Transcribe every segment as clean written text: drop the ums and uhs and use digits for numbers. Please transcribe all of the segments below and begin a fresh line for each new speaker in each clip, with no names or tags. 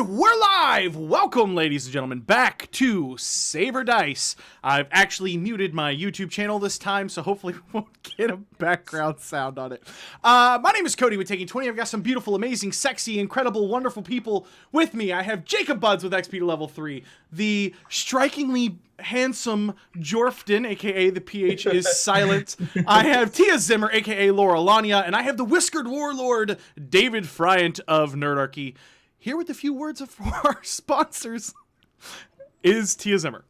And we're live! Welcome, ladies and gentlemen, back to Saber Dice. I've actually muted my YouTube channel this time, so hopefully we won't get a background sound on it. My name is Cody with Taking 20. I've got some beautiful, amazing, sexy, incredible, wonderful people with me. I have Jacob BUDZ with XP to level 3, the strikingly handsome Jorphdan, aka the PH is silent. I have ZIMMER, aka LauraLania, and I have the whiskered warlord, David FRIANT of Nerdarchy. Here with a few words for our sponsors is ZIMMER.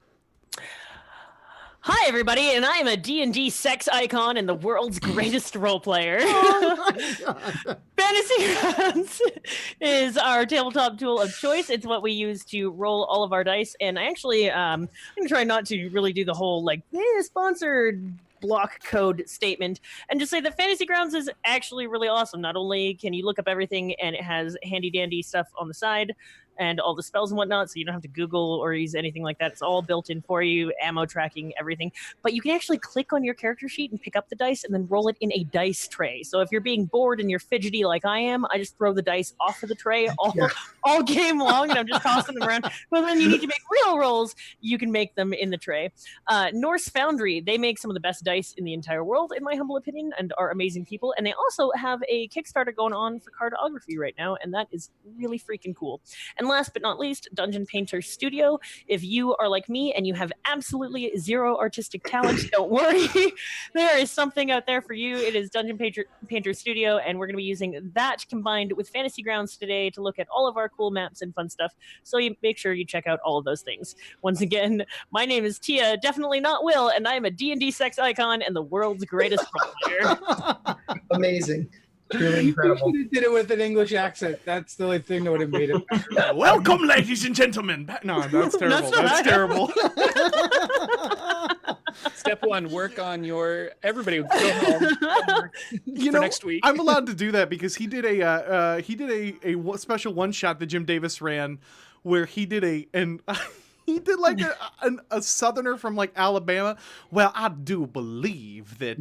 Hi, everybody, and I am a D&D sex icon and the world's greatest role player.
Oh my God.
Fantasy Grounds is our tabletop tool of choice. It's what we use to roll all of our dice, and I actually, I'm going to try not to really do the whole, like, hey, sponsored block code statement, and just say that Fantasy Grounds is actually really awesome. Not only can you look up everything, and it has handy-dandy stuff on the side, and all the spells and whatnot, so you don't have to Google or use anything like that. It's all built in for you, ammo tracking, everything. But you can actually click on your character sheet and pick up the dice and then roll it in a dice tray. So if you're being bored and you're fidgety like I am, I just throw the dice off of the tray all game long, and I'm just tossing them around. But when you need to make real rolls, you can make them in the tray. NORSE FOUNDRY, they make some of the best dice in the entire world, in my humble opinion, and are amazing people. And they also have a Kickstarter going on for cartography right now, and that is really freaking cool. And last but not least, Dungeon Painter Studio. If you are like me and you have absolutely zero artistic talent, don't worry. There is something out there for you. It is Dungeon Painter Studio, and we're going to be using that combined with Fantasy Grounds today to look at all of our cool maps and fun stuff. So you make sure you check out all of those things. Once again, my name is Tia, definitely not Will, and I am a D&D sex icon and the world's greatest role player.
Amazing. Really incredible.
You did it with an English accent. That's the only thing that would have made it better.
Welcome, ladies and gentlemen. No, that's terrible. That's terrible.
Step one, work on your. Everybody go home.
You
for
know,
next week.
I'm allowed to do that because he did a special one shot that Jim Davis ran, where he did he did like a southerner from like Alabama. Well, I do believe that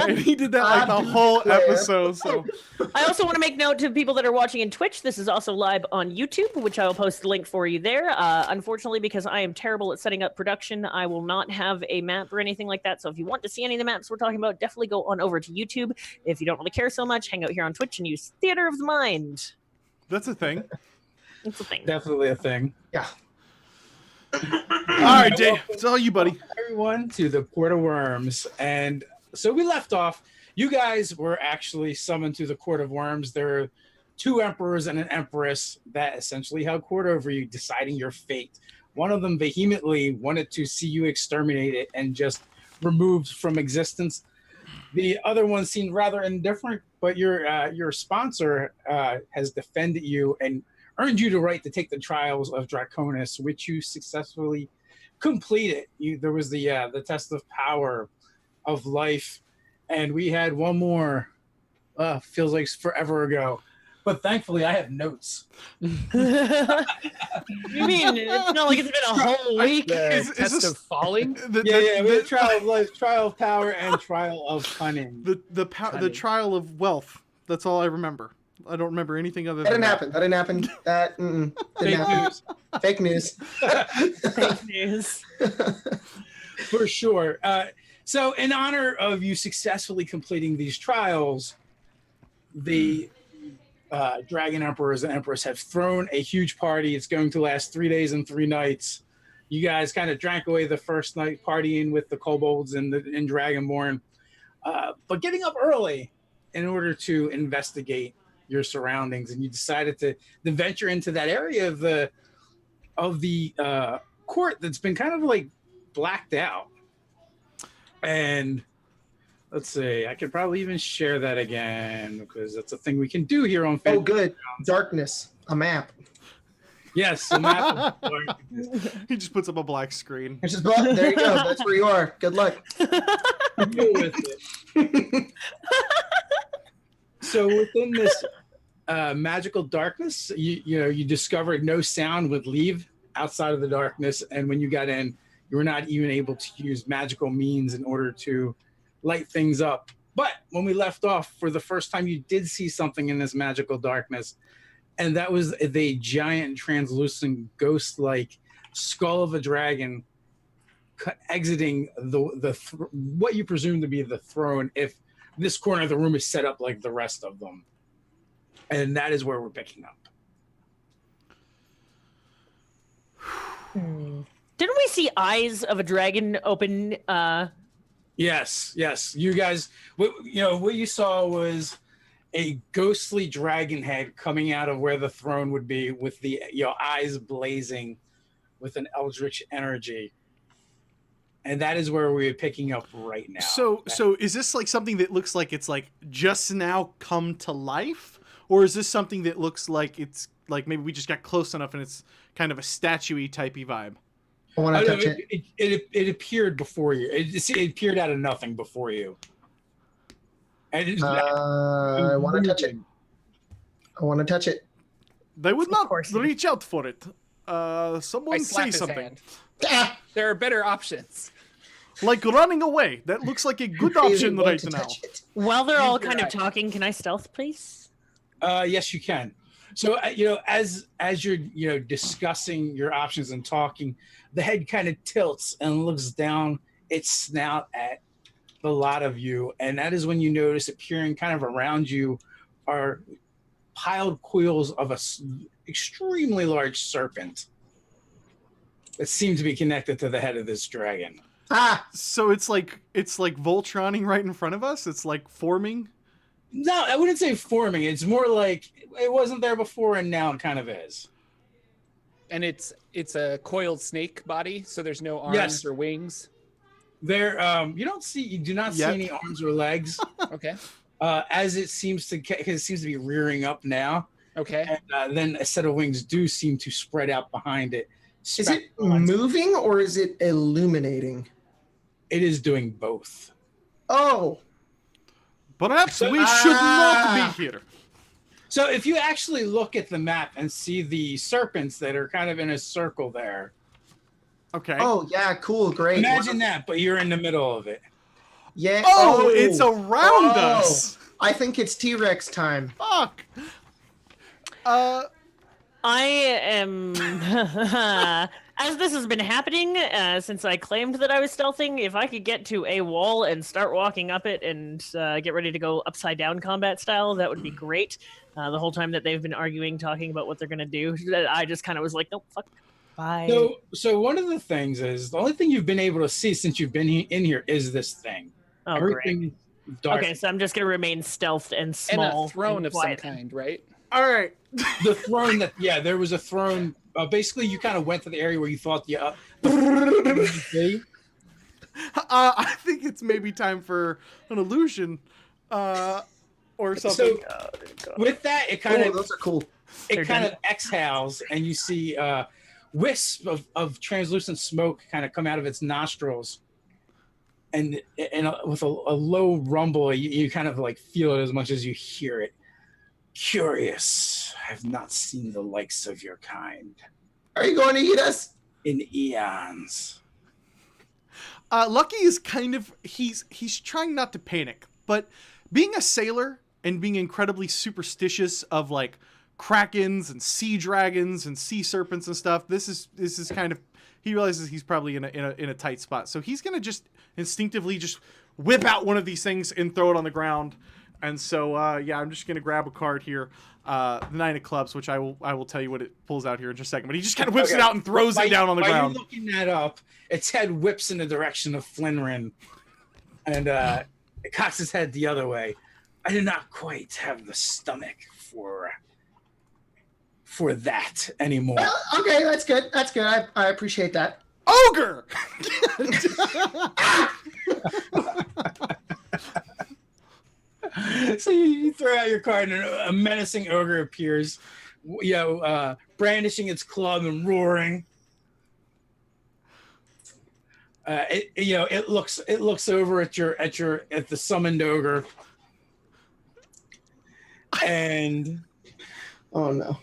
and he did that like the whole episode. So
I also want to make note to people that are watching in Twitch, this is also live on YouTube, which I will post a link for you there. Unfortunately, because I am terrible at setting up production, I will not have a map or anything like that. So if you want to see any of the maps we're talking about, definitely go on over to YouTube. If you don't really care so much, hang out here on Twitch and use Theater of the Mind.
that's a thing.
It's a thing.
Definitely a thing.
Yeah.
All right, Dave, it's all you, buddy.
Everyone to the Court of Wyrms. And so we left off. You guys were actually summoned to the Court of Wyrms. There are two emperors and an empress that essentially held court over you, deciding your fate. One of them vehemently wanted to see you exterminated and just removed from existence. The other one seemed rather indifferent, but your sponsor has defended you and earned you the right to take the trials of Draconis, which you successfully completed. There was the test of power of life, and we had one more. Feels like forever ago, but thankfully I have notes.
You mean it's not like it's been a whole week?
The
Test of falling.
We had trial of life, trial of power, and trial of cunning.
The trial of wealth. That's all I remember. I don't remember anything other
That
than
didn't happen. That didn't happen. Fake news.
Fake news.
For sure. So in honor of you successfully completing these trials, the Dragon Emperors and Empress have thrown a huge party. It's going to last 3 days and 3 nights. You guys kind of drank away the first night partying with the kobolds and Dragonborn, but getting up early in order to investigate your surroundings, and you decided to venture into that area of the court that's been kind of like blacked out. And let's see, I could probably even share that again because that's a thing we can do here on Facebook.
Oh, good. Darkness. A map.
Yes, a map of darkness.
He just puts up a black screen.
It's just there you go. That's where you are. Good luck.
Deal with it. So within this magical darkness, you discovered no sound would leave outside of the darkness, and when you got in, you were not even able to use magical means in order to light things up. But when we left off, for the first time, you did see something in this magical darkness. and that was the giant translucent ghost-like skull of a dragon exiting what you presume to be the throne, if this corner of the room is set up like the rest of them. And that is where we're picking up.
Didn't we see eyes of a dragon open?
Yes. You guys, what you saw was a ghostly dragon head coming out of where the throne would be, with the eyes blazing with an eldritch energy. And that is where we're picking up right now.
So is this like something that looks like it's like just now come to life? Or is this something that looks like it's like maybe we just got close enough and it's kind of a statue-y typey vibe?
I want to touch it.
It appeared before you. It appeared out of nothing before you. And
I want to touch it. I want to touch it.
They would not
course.
reach out for it.
I
Someone
slap
say
his
something.
hand.
Ah!
There are better options.
Like running away. That looks like a good
Really
option
want
right
to
now.
touch it.
While they're all
Use your
kind of
eyes.
talking, can I stealth, please?
Yes, you can. So as you're discussing your options and talking, the head kind of tilts and looks down its snout at the lot of you, and that is when you notice appearing kind of around you are piled coils of extremely large serpent that seem to be connected to the head of this dragon.
Ah!
So it's like Voltroning right in front of us? It's like forming?
No, I wouldn't say forming. It's more like it wasn't there before and now it kind of is.
And it's a coiled snake body, so there's no arms
Yes.
or wings.
There, you do not see
Yep.
any arms or legs,
Okay.
as it seems to be rearing up now.
Okay.
And then a set of wings do seem to spread out behind it.
Is it moving or is it illuminating?
It is doing both.
Oh!
Perhaps we should not be here.
So if you actually look at the map and see the serpents that are kind of in a circle there,
Okay.
Oh, yeah, cool, great.
imagine that, but you're in the middle of it.
Yeah.
Oh, it's around
Oh.
us.
I think it's T-Rex time.
Fuck.
I am, as this has been happening since I claimed that I was stealthing, if I could get to a wall and start walking up it and get ready to go upside down combat style, that would be great. The whole time that they've been arguing, talking about what they're going to do, I just kind of was like, nope, fuck, bye.
So one of the things is, the only thing you've been able to see since you've been in here is this thing.
Oh, great.
Everything dark.
Okay, so I'm just going to remain stealthed and
And
small.
a throne
and
of some
quiet.
kind, right?
All right.
The throne there was a throne. Basically, you kind of went to the area where you thought the
I think it's maybe time for an illusion or something.
So with that, it kind
Oh,
of
those are cool.
They're
exhales, and you see wisps of translucent smoke kind of come out of its nostrils, and with a low rumble, you kind of like feel it as much as you hear it. Curious, I've not seen the likes of your kind
Are you going to eat us?
in eons.
Lucky is kind of he's trying not to panic, but being a sailor and being incredibly superstitious of like krakens and sea dragons and sea serpents and stuff, this is kind of, he realizes he's probably in a tight spot, so he's gonna just instinctively just whip out one of these things and throw it on the ground. And so I'm just gonna grab a card here, the Nine of Clubs, which I will tell you what it pulls out here in just a second. But he just kind of whips it out and throws it down on the ground.
While you're looking that up, its head whips in the direction of Flinrin, and it cocks its head the other way. I do not quite have the stomach for that anymore.
Well, okay, that's good. That's good. I appreciate that.
Ogre.
So you throw out your card, and a menacing ogre appears, brandishing its club and roaring. It looks over at the summoned ogre, and
Oh no.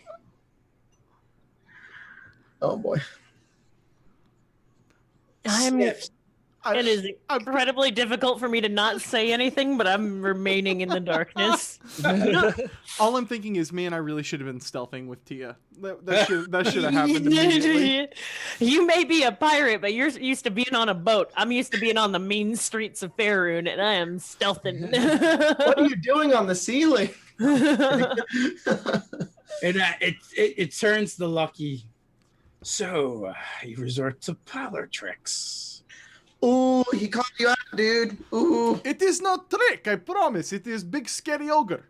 Oh boy.
I'm
sniffs.
It is incredibly difficult for me to not say anything, but I'm remaining in the darkness.
All I'm thinking is, man, I really should have been stealthing with Tia. That should have happened immediately.
You may be a pirate, but you're used to being on a boat. I'm used to being on the mean streets of Faerun, and I am stealthing.
What are you doing on the ceiling?
It turns the lucky. So you resort to parlor tricks.
Ooh, he caught you out, dude. Ooh.
It is not trick, I promise. It is big scary ogre.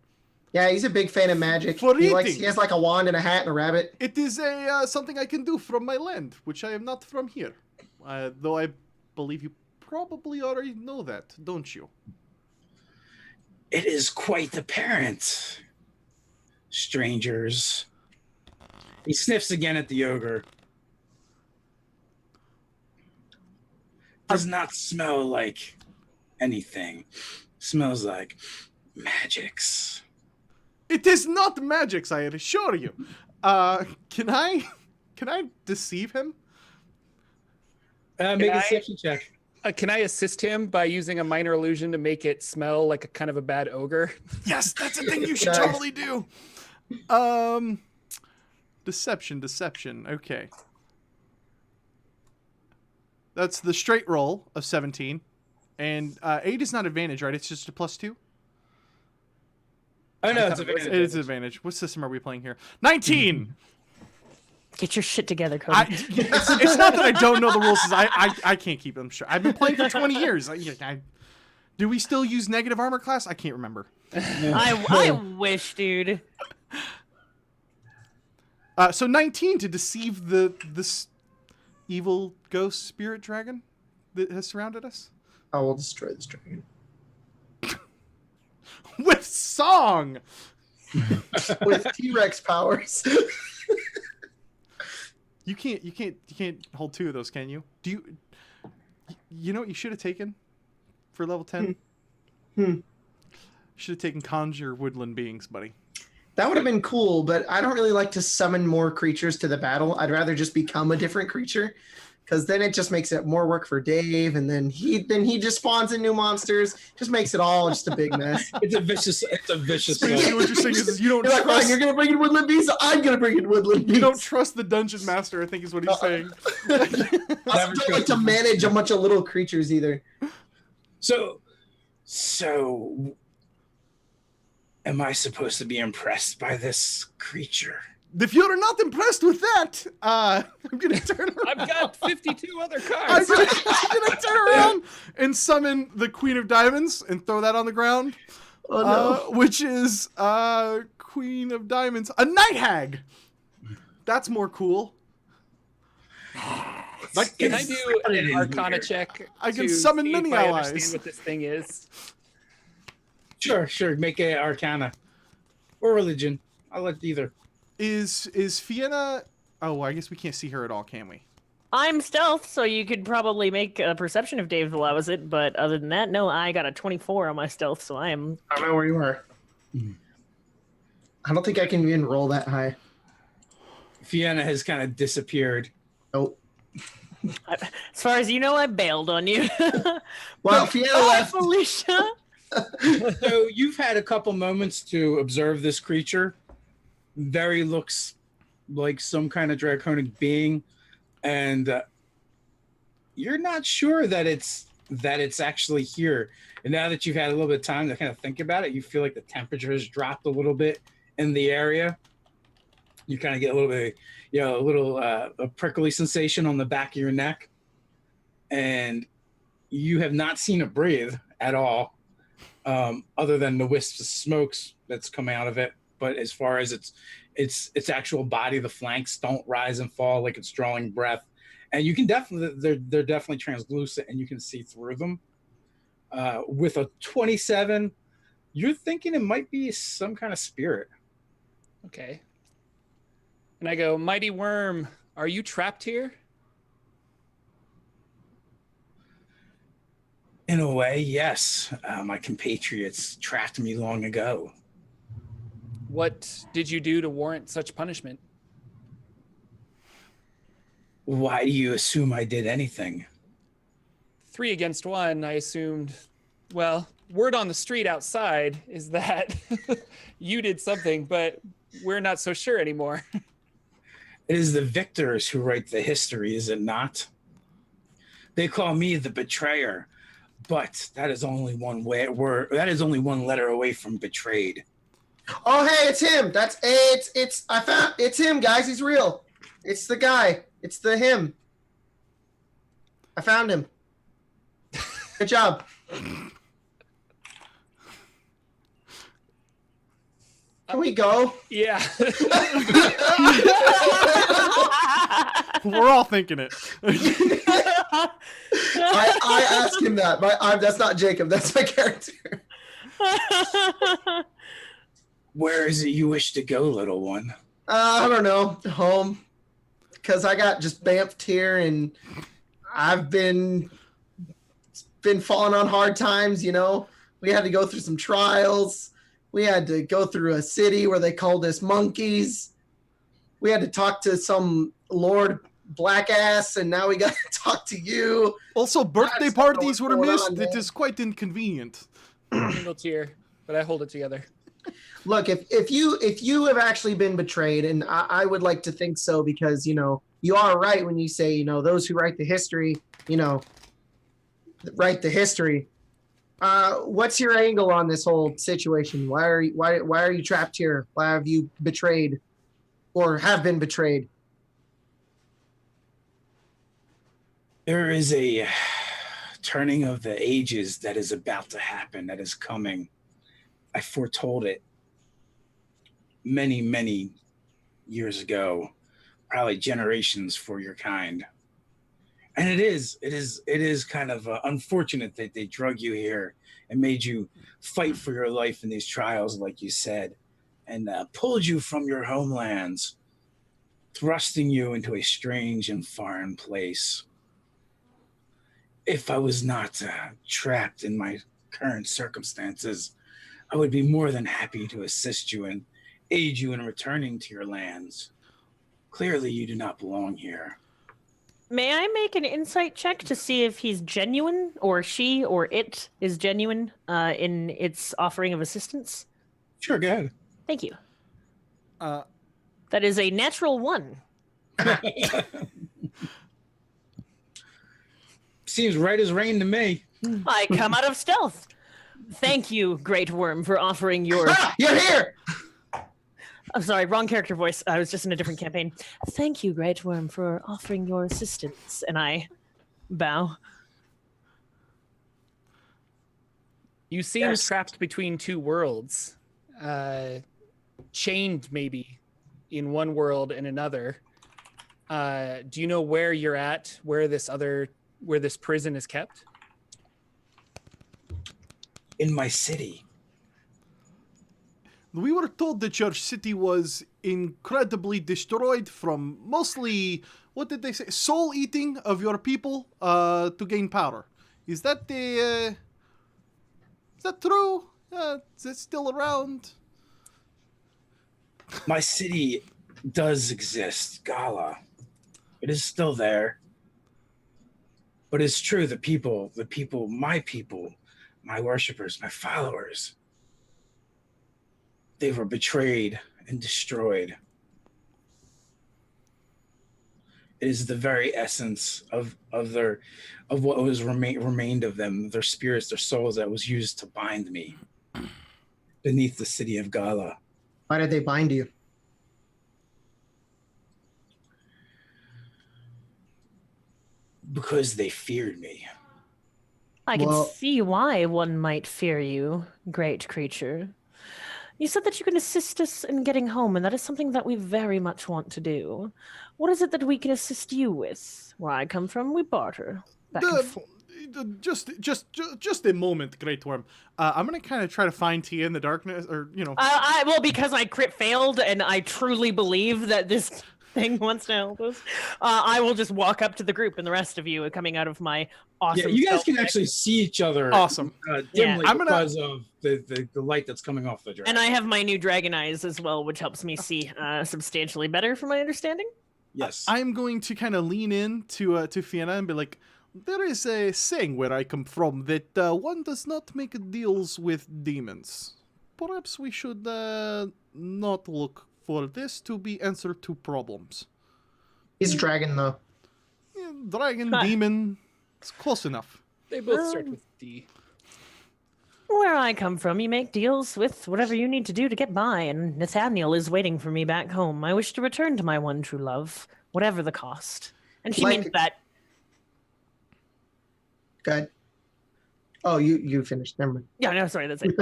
Yeah, he's a big fan of magic.
For
He
eating.
has like a wand and a hat and a rabbit.
It is a something I can do from my land, which I am not from here. Though I believe you probably already know that, don't you?
It is quite apparent, strangers. He sniffs again at the ogre. Does not smell like anything. Smells like magics.
It is not magics, I assure you. Can I deceive him?
Make a deception check.
Can I assist him by using a minor illusion to make it smell like a kind of a bad ogre?
Yes, that's a thing you should
Nice.
totally do. Deception. Okay. That's the straight roll of 17. And 8 is not advantage, right? It's just a +2?
Oh no, it's advantage.
It is advantage. What system are we playing here? 19!
Get your shit together, Cody.
It's not that I don't know the rules. I can't keep them straight. I've been playing for 20 years. Do we still use negative armor class? I can't remember.
I wish, dude.
So 19 to deceive this evil ghost spirit dragon that has surrounded us.
I will destroy this dragon.
With song!
With T-Rex powers.
You can't hold 2 of those, can you? You know what you should have taken for level 10? You should have taken Conjure Woodland Beings, buddy.
That would have been cool, but I don't really like to summon more creatures to the battle. I'd rather just become a different creature, because then it just makes it more work for Dave, and then he just spawns in new monsters. Just makes it all just a big mess.
It's a vicious
Basically, what you're saying is you don't
You're like,
trust.
"Ryan, you're gonna bring in Woodland Beasts. I'm gonna bring in Woodland Beasts.
You don't trust the dungeon master, I think is what he's saying.
I also don't like to manage a bunch of little creatures either.
So am I supposed to be impressed by this creature?
If you're not impressed with that, I'm gonna turn around.
I've got 52 other
I'm
cards.
gonna turn around and summon the Queen of Diamonds and throw that on the ground.
Oh no.
Which is Queen of Diamonds, a night hag. That's more cool.
Can I do an Arcana check?
I can
to
summon
see
many
if I
allies.
understand what this thing is.
Sure. Make a Arcana or religion. I'll let either.
Is Fiona? Oh, I guess we can't see her at all, can we?
I'm stealth, so you could probably make a perception if Dave allows it. But other than that, no, I got a 24 on my stealth, so I am.
I don't know where you are. I don't think I can even roll that high.
Fiona has kind of disappeared.
Nope.
As far as you know, I bailed on you.
Well, Fiona left.
Felicia.
So you've had a couple moments to observe this creature. Very looks like some kind of draconic being, and you're not sure that it's actually here. And now that you've had a little bit of time to kind of think about it, you feel like the temperature has dropped a little bit in the area. You kind of get a little bit, a prickly sensation on the back of your neck, and you have not seen it breathe at all, other than the wisps of smokes that's coming out of it. But as far as its actual body, the flanks don't rise and fall like it's drawing breath, and you can definitely they're definitely translucent, and you can see through them. With a 27, you're thinking it might be some kind of spirit.
Okay. And I go, Mighty Worm, are you trapped here?
In a way, yes. My compatriots trapped me long ago.
What did you do to warrant such punishment?
Why do you assume I did anything?
3 against 1, I assumed, well, word on the street outside is that you did something, but we're not so sure anymore.
It is the victors who write the history, is it not? They call me the betrayer, but that is only one word. That is only one letter away from betrayed.
Oh, hey, it's him. It's him, guys. He's real. It's the guy. It's him. I found him. Good job. Can we go?
Yeah.
We're all thinking it.
I asked him that. That's not Jacob. That's my character.
Where is it you wish to go, little one?
I don't know. Home. Because I got just bamfed here, and I've been falling on hard times, you know. We had to go through some trials. We had to go through a city where they called us monkeys. We had to talk to some Lord Blackass, and now we got to talk to you.
Also, birthday parties were missed.
On,
it is quite inconvenient.
Single tear, but I hold it together.
Look, if you have actually been betrayed, and I would like to think so, because, you know, you are right when you say, you know, those who write the history, you know, write the history. What's your angle on this whole situation? Why are you trapped here? Why have you betrayed or have been betrayed?
There is a turning of the ages that is about to happen, that is coming. I foretold it many, many years ago, probably generations for your kind. And it is kind of unfortunate that they drug you here and made you fight for your life in these trials, like you said, and pulled you from your homelands, thrusting you into a strange and foreign place. If I was not trapped in my current circumstances, I would be more than happy to assist you and aid you in returning to your lands. Clearly, you do not belong here.
May I make an insight check to see if he's genuine, or she or it is genuine in its offering of assistance?
Sure, go ahead.
Thank you. That is a natural 1.
Seems right as rain to me.
I come out of stealth. Thank you, Great Worm, for offering your...
You're here!
I'm sorry, wrong character voice. I was just in a different campaign. Thank you, Great Worm, for offering your assistance. And I bow.
You seem trapped between 2 worlds. Chained, maybe, in one world and another. Do you know where you're at, where this prison is kept?
In my city.
We were told that your city was incredibly destroyed from mostly, what did they say, soul eating of your people to gain power. Is that is that true? Is it still around?
My city does exist, Gala. It is still there. But it's true, the people, my worshippers, my followers, they were betrayed and destroyed. It is the very essence of what was remained of them, their spirits, their souls, that was used to bind me beneath the city of Gala.
Why did they bind you?
Because they feared me.
I can see why one might fear you, great creature. You said that you can assist us in getting home, and that is something that we very much want to do. What is it that we can assist you with? Where I come from, we barter. Back and forth.
Just a moment, Great Worm. I'm gonna kind of try to find Tia in the darkness, or you know.
Well, because I crit failed, and I truly believe that this thing wants to help us. I will just walk up to the group, and the rest of you are coming out of my awesome.
Yeah, you guys can actually see each other.
Awesome.
Dimly because of the light that's coming off the dragon.
And I have my new dragon eyes as well, which helps me see substantially better, from my understanding.
Yes.
I'm going to kind of lean in to Fiona and be like, there is a saying where I come from that one does not make deals with demons. Perhaps we should not look for this to be answer to problems.
He's a dragon, though.
Yeah, dragon,
Huh.
demon, it's close enough.
They both start with D.
Where I come from, you make deals with whatever you need to do to get by, and Nathaniel is waiting for me back home. I wish to return to my one true love, whatever the cost. And she
Like-
means that.
Good. Oh, you finished. Never mind.
Yeah, no, sorry, that's it.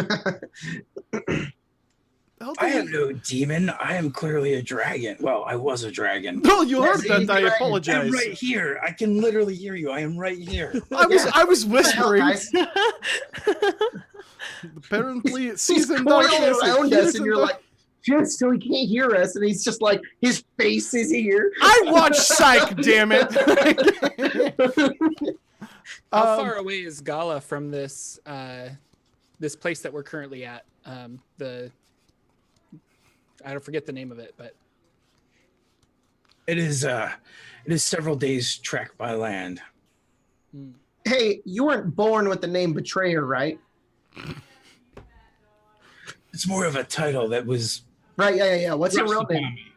How do
I
you-
am no demon. I am clearly a dragon. Well, I was a dragon.
No, you
Yes,
heard
he's
that.
a
I
dragon.
I'm
apologize.
right here. I can literally hear you. I am right here.
I was
What the hell,
whispering.
guys?
Apparently,
He's
seasoned
coiled
darkness.
around us, and you're
dark-
like, just so he can't hear us, and he's just like, his face is here.
I watch Psych, damn it.
How far away is Gala from this this place that we're currently at? I don't forget the name of it, but
It is several days trek by land.
Hey, you weren't born with the name Betrayer, right?
It's more of a title that was
Right, yeah. What's your real
thrust upon
name?
me.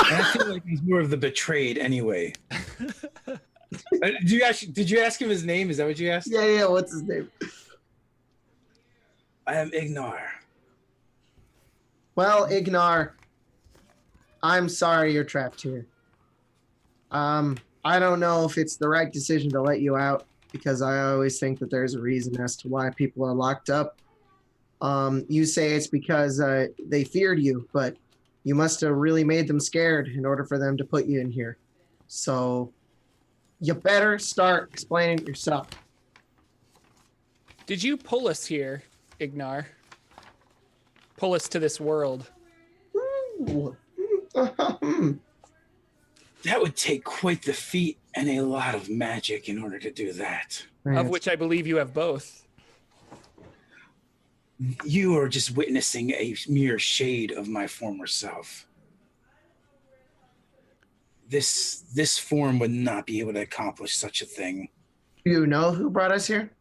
And I feel like he's more of the betrayed anyway. Did you ask him his name? Is that what you asked?
Yeah, what's his name?
I am Ignar.
Well, Ignar, I'm sorry you're trapped here. I don't know if it's the right decision to let you out, because I always think that there's a reason as to why people are locked up. You say it's because they feared you, but you must have really made them scared in order for them to put you in here. So you better start explaining it yourself.
did you pull us here, Ignar? Pull us to this world?
Ooh.
That would take quite the feat and a lot of magic in order to do that.
Of which I believe you have both.
You are just witnessing a mere shade of my former self. This form would not be able to accomplish such a thing.
Do you know who brought us here?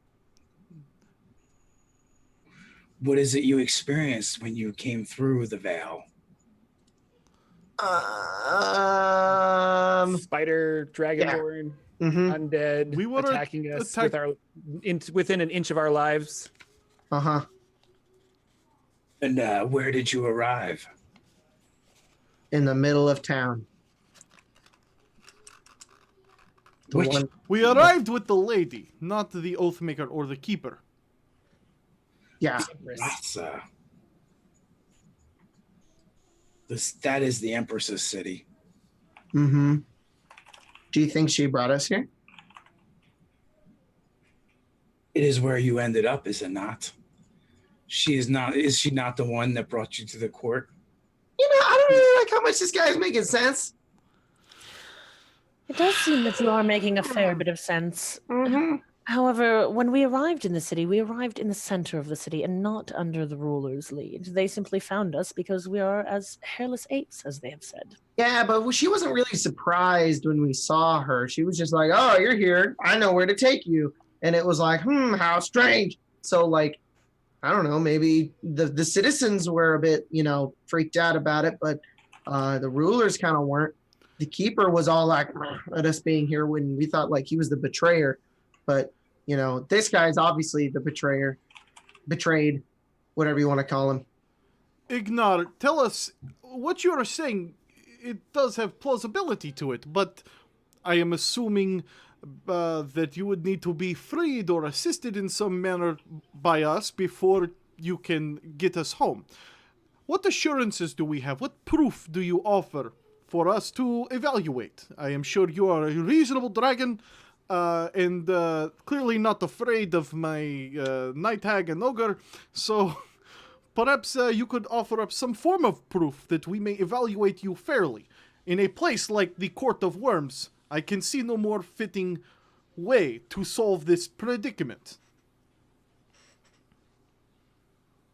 What is it you experienced when you came through the veil?
Spider, dragonborn,
Mhm.
undead,
We were
attacking us
attack-
within an inch of our lives.
Uh-huh.
And where did you arrive?
In the middle of town. The
Which-
one-
We arrived with the lady, not the Oathmaker or the Keeper.
yeah.
That's that is the Empress's city.
Mm-hmm. Do you think she brought us here?
It is where you ended up, is it not? She is not. Is she not the one that brought you to the court?
You know, I don't really like how much this guy's making sense.
It does seem that you are making a fair bit of sense.
Mm-hmm.
However, when we arrived in the city, we arrived in the center of the city and not under the ruler's lead. They simply found us because we are as hairless apes, as they have said.
Yeah, but she wasn't really surprised when we saw her. She was just like, "Oh, you're here. I know where to take you." And it was like, how strange. So, like, I don't know, maybe the citizens were a bit, freaked out about it, but the rulers kind of weren't. The keeper was all like, at us being here when we thought like he was the betrayer. But, this guy's obviously the betrayed, whatever you want to call him.
Ignar, tell us what you are saying. It does have plausibility to it, but I am assuming that you would need to be freed or assisted in some manner by us before you can get us home. What assurances do we have? What proof do you offer for us to evaluate? I am sure you are a reasonable dragon, and clearly not afraid of my night hag and ogre, so perhaps you could offer up some form of proof that we may evaluate you fairly. In a place like the Court of Wyrms, I can see no more fitting way to solve this predicament.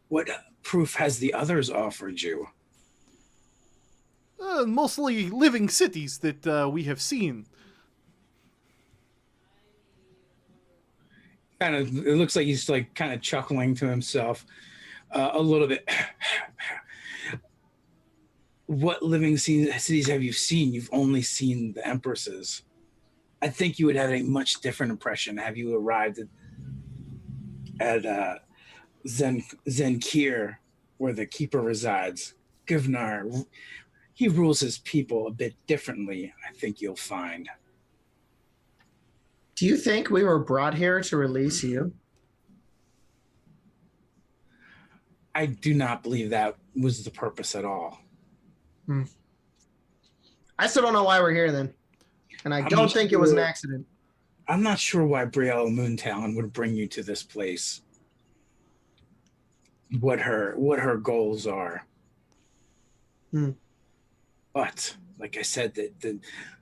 What proof has the others offered you?
mostly living cities that we have seen.
It looks like he's like kind of chuckling to himself a little bit. What living cities have you seen? You've only seen the empresses. I think you would have a much different impression have you arrived at Zenkir, where the keeper resides. Givnar, he rules his people a bit differently, I think you'll find.
Do you think we were brought here to release you?
I do not believe that was the purpose at all.
I still don't know why we're here then. And I don't think it was an accident.
I'm not sure why Brielle Moontalon would bring you to this place. What her goals are. But like I said,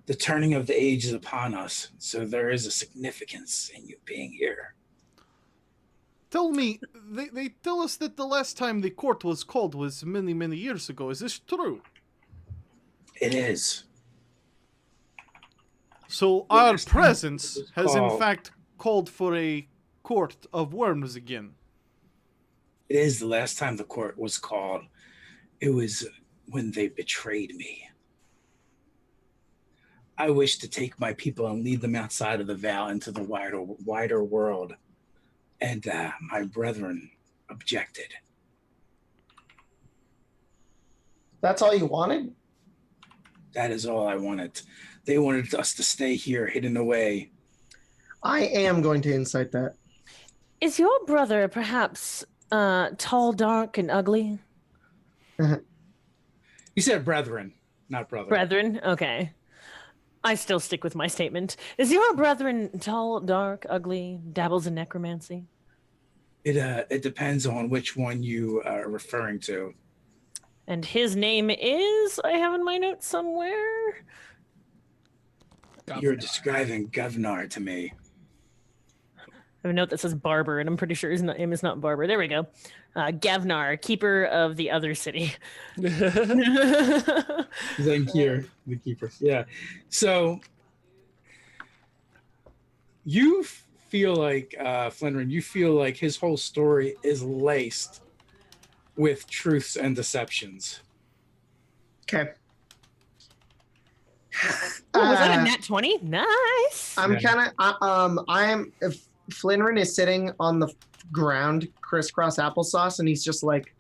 the turning of the age is upon us, so there is a significance in you being here.
Tell me, they tell us that the last time the court was called was many, many years ago. Is this true?
It is.
So our presence has in fact called for a court of Wyrms again.
It is the last time the court was called. It was when they betrayed me. I wish to take my people and lead them outside of the Val into the wider world. And my brethren objected.
That's all you wanted?
That is all I wanted. They wanted us to stay here, hidden away.
I am going to incite that.
Is your brother perhaps tall, dark, and ugly?
You said brethren, not brother.
Brethren? Okay. I still stick with my statement. Is your brethren tall, dark, ugly, dabbles in necromancy?
It depends on which one you are referring to.
And his name is, I have in my notes somewhere.
You're describing Givnar to me.
I have a note that says Barber, and I'm pretty sure his name is not Barber. There we go. Gavnar, keeper of the other city.
Zenkir, the keeper. Yeah. So you feel like, Flinrin, you feel like his whole story is laced with truths and deceptions.
Okay.
Oh, was that a nat 20? Nice.
I'm kind of, if Flinrin is sitting on the ground, crisscross applesauce, and he's just like,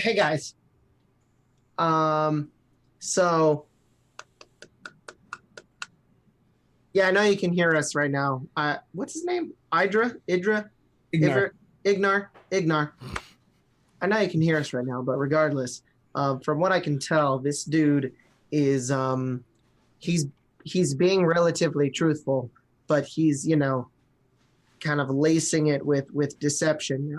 hey guys. So, yeah, I know you can hear us right now. What's his name? Idra? Ignar. I know you can hear us right now, but regardless, from what I can tell, this dude is he's being relatively truthful, but he's, you know, kind of lacing it with deception.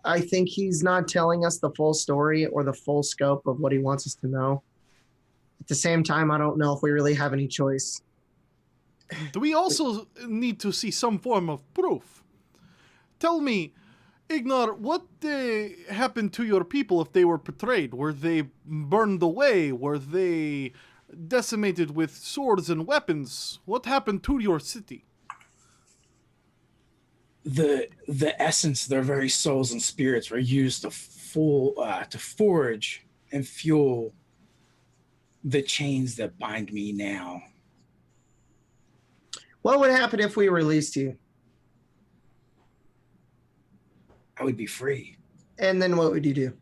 I think he's not telling us the full story or the full scope of what he wants us to know. At the same time, I don't know if we really have any choice.
Do we also need to see some form of proof? Tell me, Ignar, what happened to your people if they were betrayed? Were they burned away? Were they decimated with swords and weapons? What happened to your city?
The essence, their very souls and spirits were used to forge and fuel the chains that bind me now.
What would happen if we released you?
I would be free.
And then what would you do?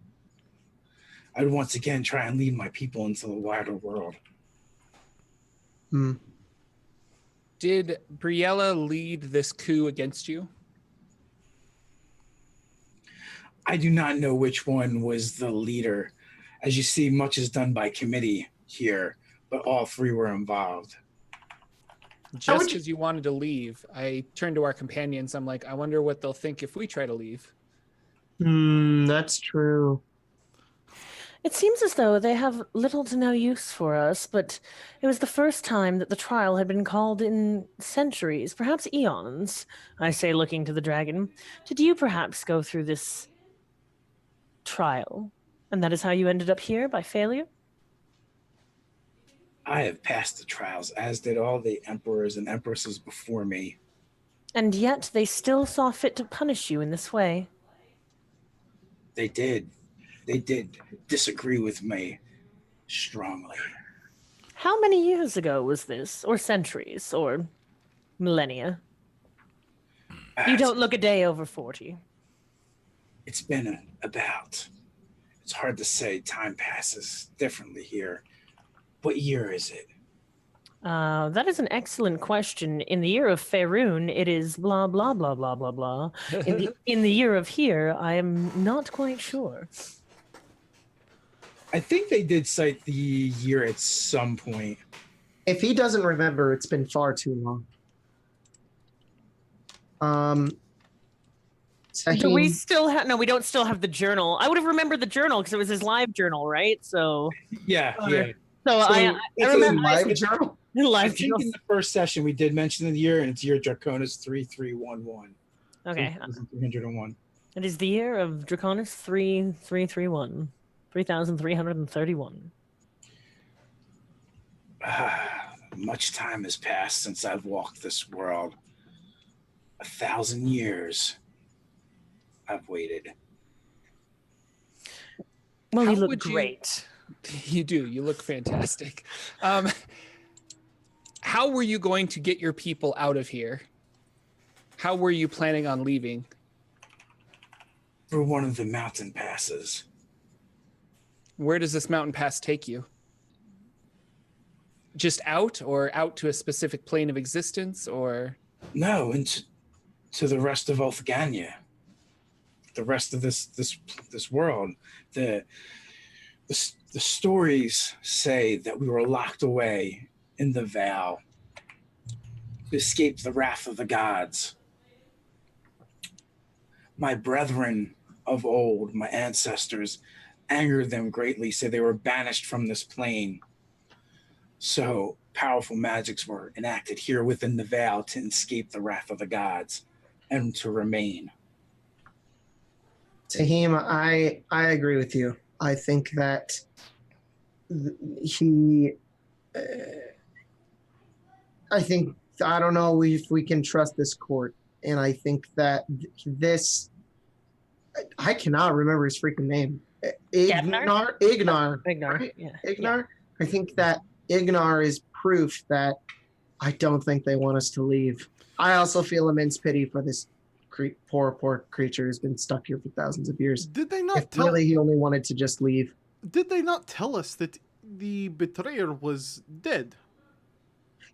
I would once again try and lead my people into the wider world.
Did Briella lead this coup against you?
I do not know which one was the leader. As you see, much is done by committee here, but all three were involved.
Just as you wanted to leave, I turned to our companions. I'm like, I wonder what they'll think if we try to leave.
That's true.
It seems as though they have little to no use for us, but it was the first time that the trial had been called in centuries, perhaps eons, I say, looking to the dragon. Did you perhaps go through this trial? And that is how you ended up here, by failure?
I have passed the trials, as did all the emperors and empresses before me.
And yet they still saw fit to punish you in this way.
They did. They did disagree with me strongly.
How many years ago was this? Or centuries? Or millennia? You don't look a day over 40.
It's been about. It's hard to say. Time passes differently here. What year is it?
That is an excellent question. In the year of Faerun, it is blah blah blah blah blah blah. In the year of here, I am not quite sure.
I think they did cite the year at some point.
If he doesn't remember, it's been far too long.
Do we
Sahim,
still have? No, we don't still have the journal. I would have remembered the journal because it was his live journal, right? So,
Yeah.
so I
it's
remember
a live journal.
I
live
think
journal.
in the first session we did mention the year, and it's year Draconis 3311.
Okay,
301.
it is the year of Draconis 3331, 3331.
Much time has passed since I've walked this world. 1,000 years I've waited.
Well,
How
you look
would you-
great.
You do. You look fantastic. How were you going to get your people out of here? How were you planning on leaving?
Through one of the mountain passes.
Where does this mountain pass take you? Just out, or out to a specific plane of existence, or?
No, into to the rest of Ulfgania. The rest of this world. The stories say that we were locked away in the Vale to escape the wrath of the gods. My brethren of old, my ancestors, angered them greatly, so they were banished from this plane. So powerful magics were enacted here within the Vale to escape the wrath of the gods and to remain.
Sahim, I agree with you. I think that he. I don't know if we can trust this court, and I think that this. I cannot remember his freaking name. Ignar.
Ignar, yeah.
Ignar. I think that Ignar is proof that I don't think they want us to leave. I also feel immense pity for this poor creature who's been stuck here for thousands of years.
Did they not
If really he only wanted to just leave.
Did they not tell us that the betrayer was dead?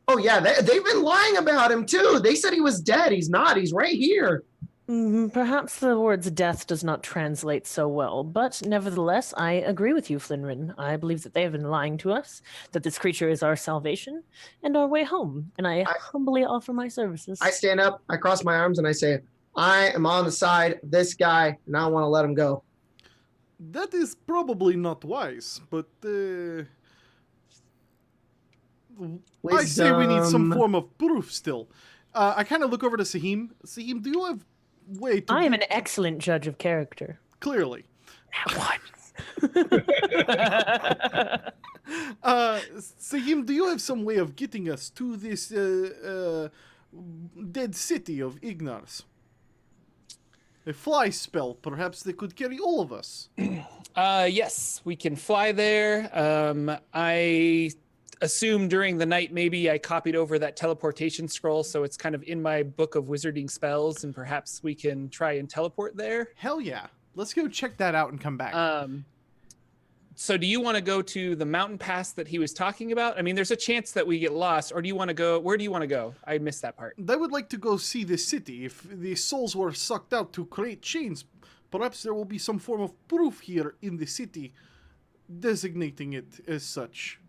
Oh yeah, they've been lying about him too. They said he was dead. He's not. He's right here.
Perhaps the words death does not translate so well, but nevertheless, I agree with you, Flinrin. I believe that they have been lying to us, that this creature is our salvation and our way home, and I humbly offer my services.
I stand up, I cross my arms, and I say, I am on the side of this guy, and I want to let him go.
That is probably not wise, but I say we need some form of proof still. I kind of look over to Sahim. Sahim, do you have way to...
I am an excellent judge of character.
Clearly.
What?
Sahim, do you have some way of getting us to this dead city of Ignars? A fly spell, perhaps they could carry all of us.
Yes, we can fly there. I assume during the night maybe I copied over that teleportation scroll, so it's kind of in my book of wizarding spells, and perhaps we can try and teleport there.
Hell yeah. Let's go check that out and come back.
So do you want to go to the mountain pass that he was talking about? I mean, there's a chance that we get lost, or do you want to go? Where do you want to go? I missed that part.
I would like to go see the city. If the souls were sucked out to create chains, perhaps there will be some form of proof here in the city designating it as such.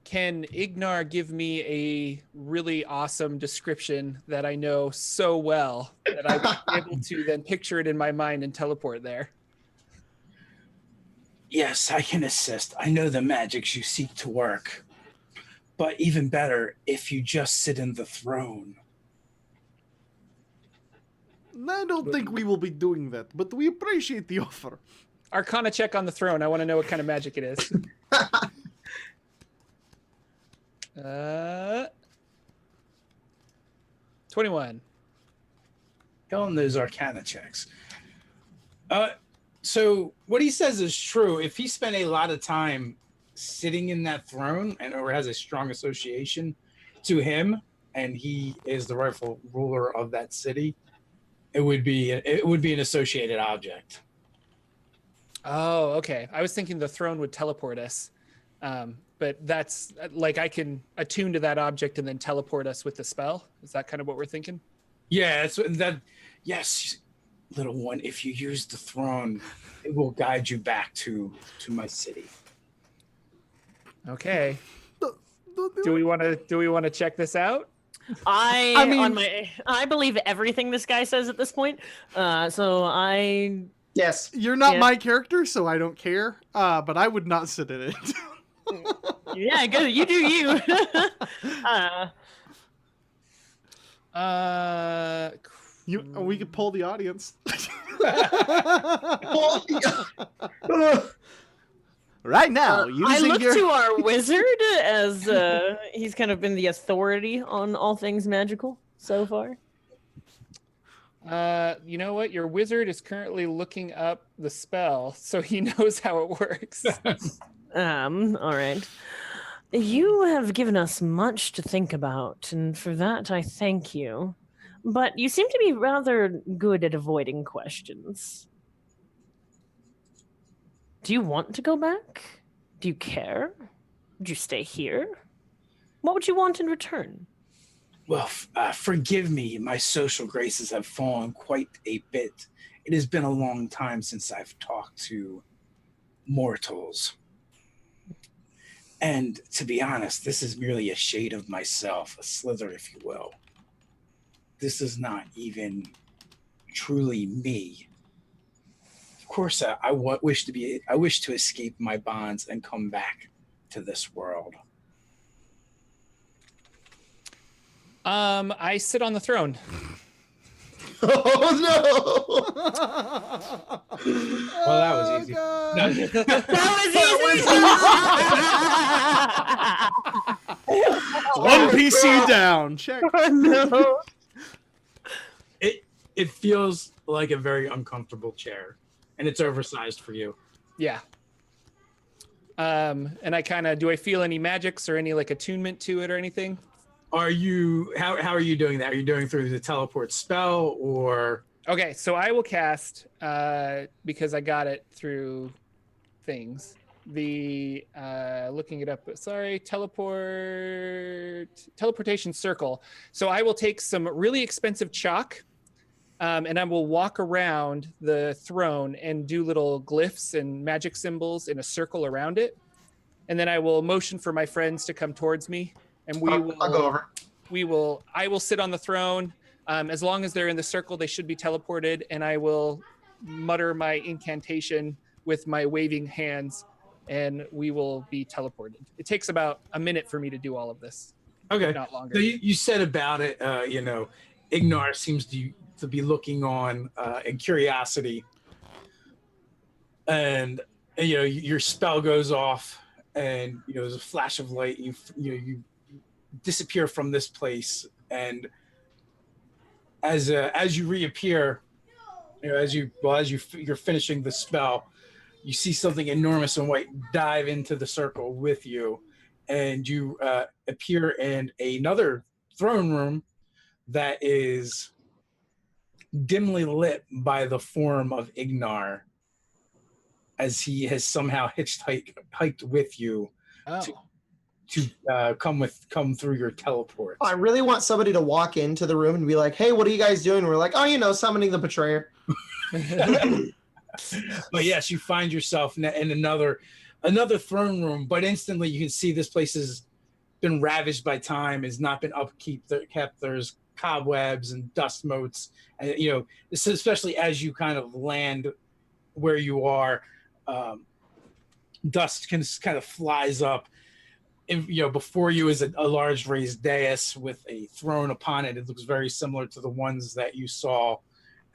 Can Ignar give me a really awesome description that I know so well that I would be able to then picture it in my mind and teleport there?
Yes, I can assist. I know the magics you seek to work. But even better, if you just sit in the throne.
I don't think we will be doing that, but we appreciate the offer.
Arcana check on the throne. I want to know what kind of magic it is. 21.
Killing those Arcana checks. So what he says is true. If he spent a lot of time sitting in that throne and or has a strong association to him, and he is the rightful ruler of that city, it would be an associated object.
Oh, okay. I was thinking the throne would teleport us. But that's like I can attune to that object and then teleport us with the spell. Is that kind of what we're thinking?
Yeah, yes, little one, if you use the throne, it will guide you back to my city.
Okay. Do we want to check this out?
I believe everything this guy says at this point.
Yes.
You're not my character, so I don't care. But I would not sit in it.
Yeah, good. You do you.
We could poll the audience. Right now,
I look to our wizard as he's kind of been the authority on all things magical so far.
You know what? Your wizard is currently looking up the spell, so he knows how it works.
All right. You have given us much to think about, and for that I thank you. But you seem to be rather good at avoiding questions. Do you want to go back? Do you care? Would you stay here? What would you want in return?
Well, forgive me, my social graces have fallen quite a bit. It has been a long time since I've talked to mortals. And to be honest, this is merely a shade of myself, a slither, if you will. This is not even truly me. Of course, I wish to escape my bonds and come back to this world.
I sit on the throne.
Oh no!
Well, that was easy.
God. One PC down. Check.
No.
It feels like a very uncomfortable chair, and it's oversized for you.
Yeah. And do I feel any magics or any like attunement to it or anything?
How are you doing that? Are you doing through the teleport spell or?
Okay, so I will cast because I got it through things. The looking it up. Sorry, teleportation circle. So I will take some really expensive chalk, and I will walk around the throne and do little glyphs and magic symbols in a circle around it, and then I will motion for my friends to come towards me. And
I'll go over.
I will sit on the throne. As long as they're in the circle, they should be teleported. And I will mutter my incantation with my waving hands, and we will be teleported. It takes about a minute for me to do all of this.
Okay.
Not longer.
So you said about it, Ignar seems to be looking on in curiosity. And your spell goes off, and there's a flash of light. You disappear from this place, and as you reappear, you're finishing the spell, you see something enormous and white dive into the circle with you, and you appear in another throne room that is dimly lit by the form of Ignar, as he has somehow hiked with you to come through your teleport.
I really want somebody to walk into the room and be like, "Hey, what are you guys doing?" We're like, "Oh, summoning the betrayer."
But yes, you find yourself in another throne room, but instantly you can see this place has been ravaged by time, has not been kept. There's cobwebs and dust motes, and this is especially as you kind of land where you are. dust kind of flies up. And, before you is a large raised dais with a throne upon it. It looks very similar to the ones that you saw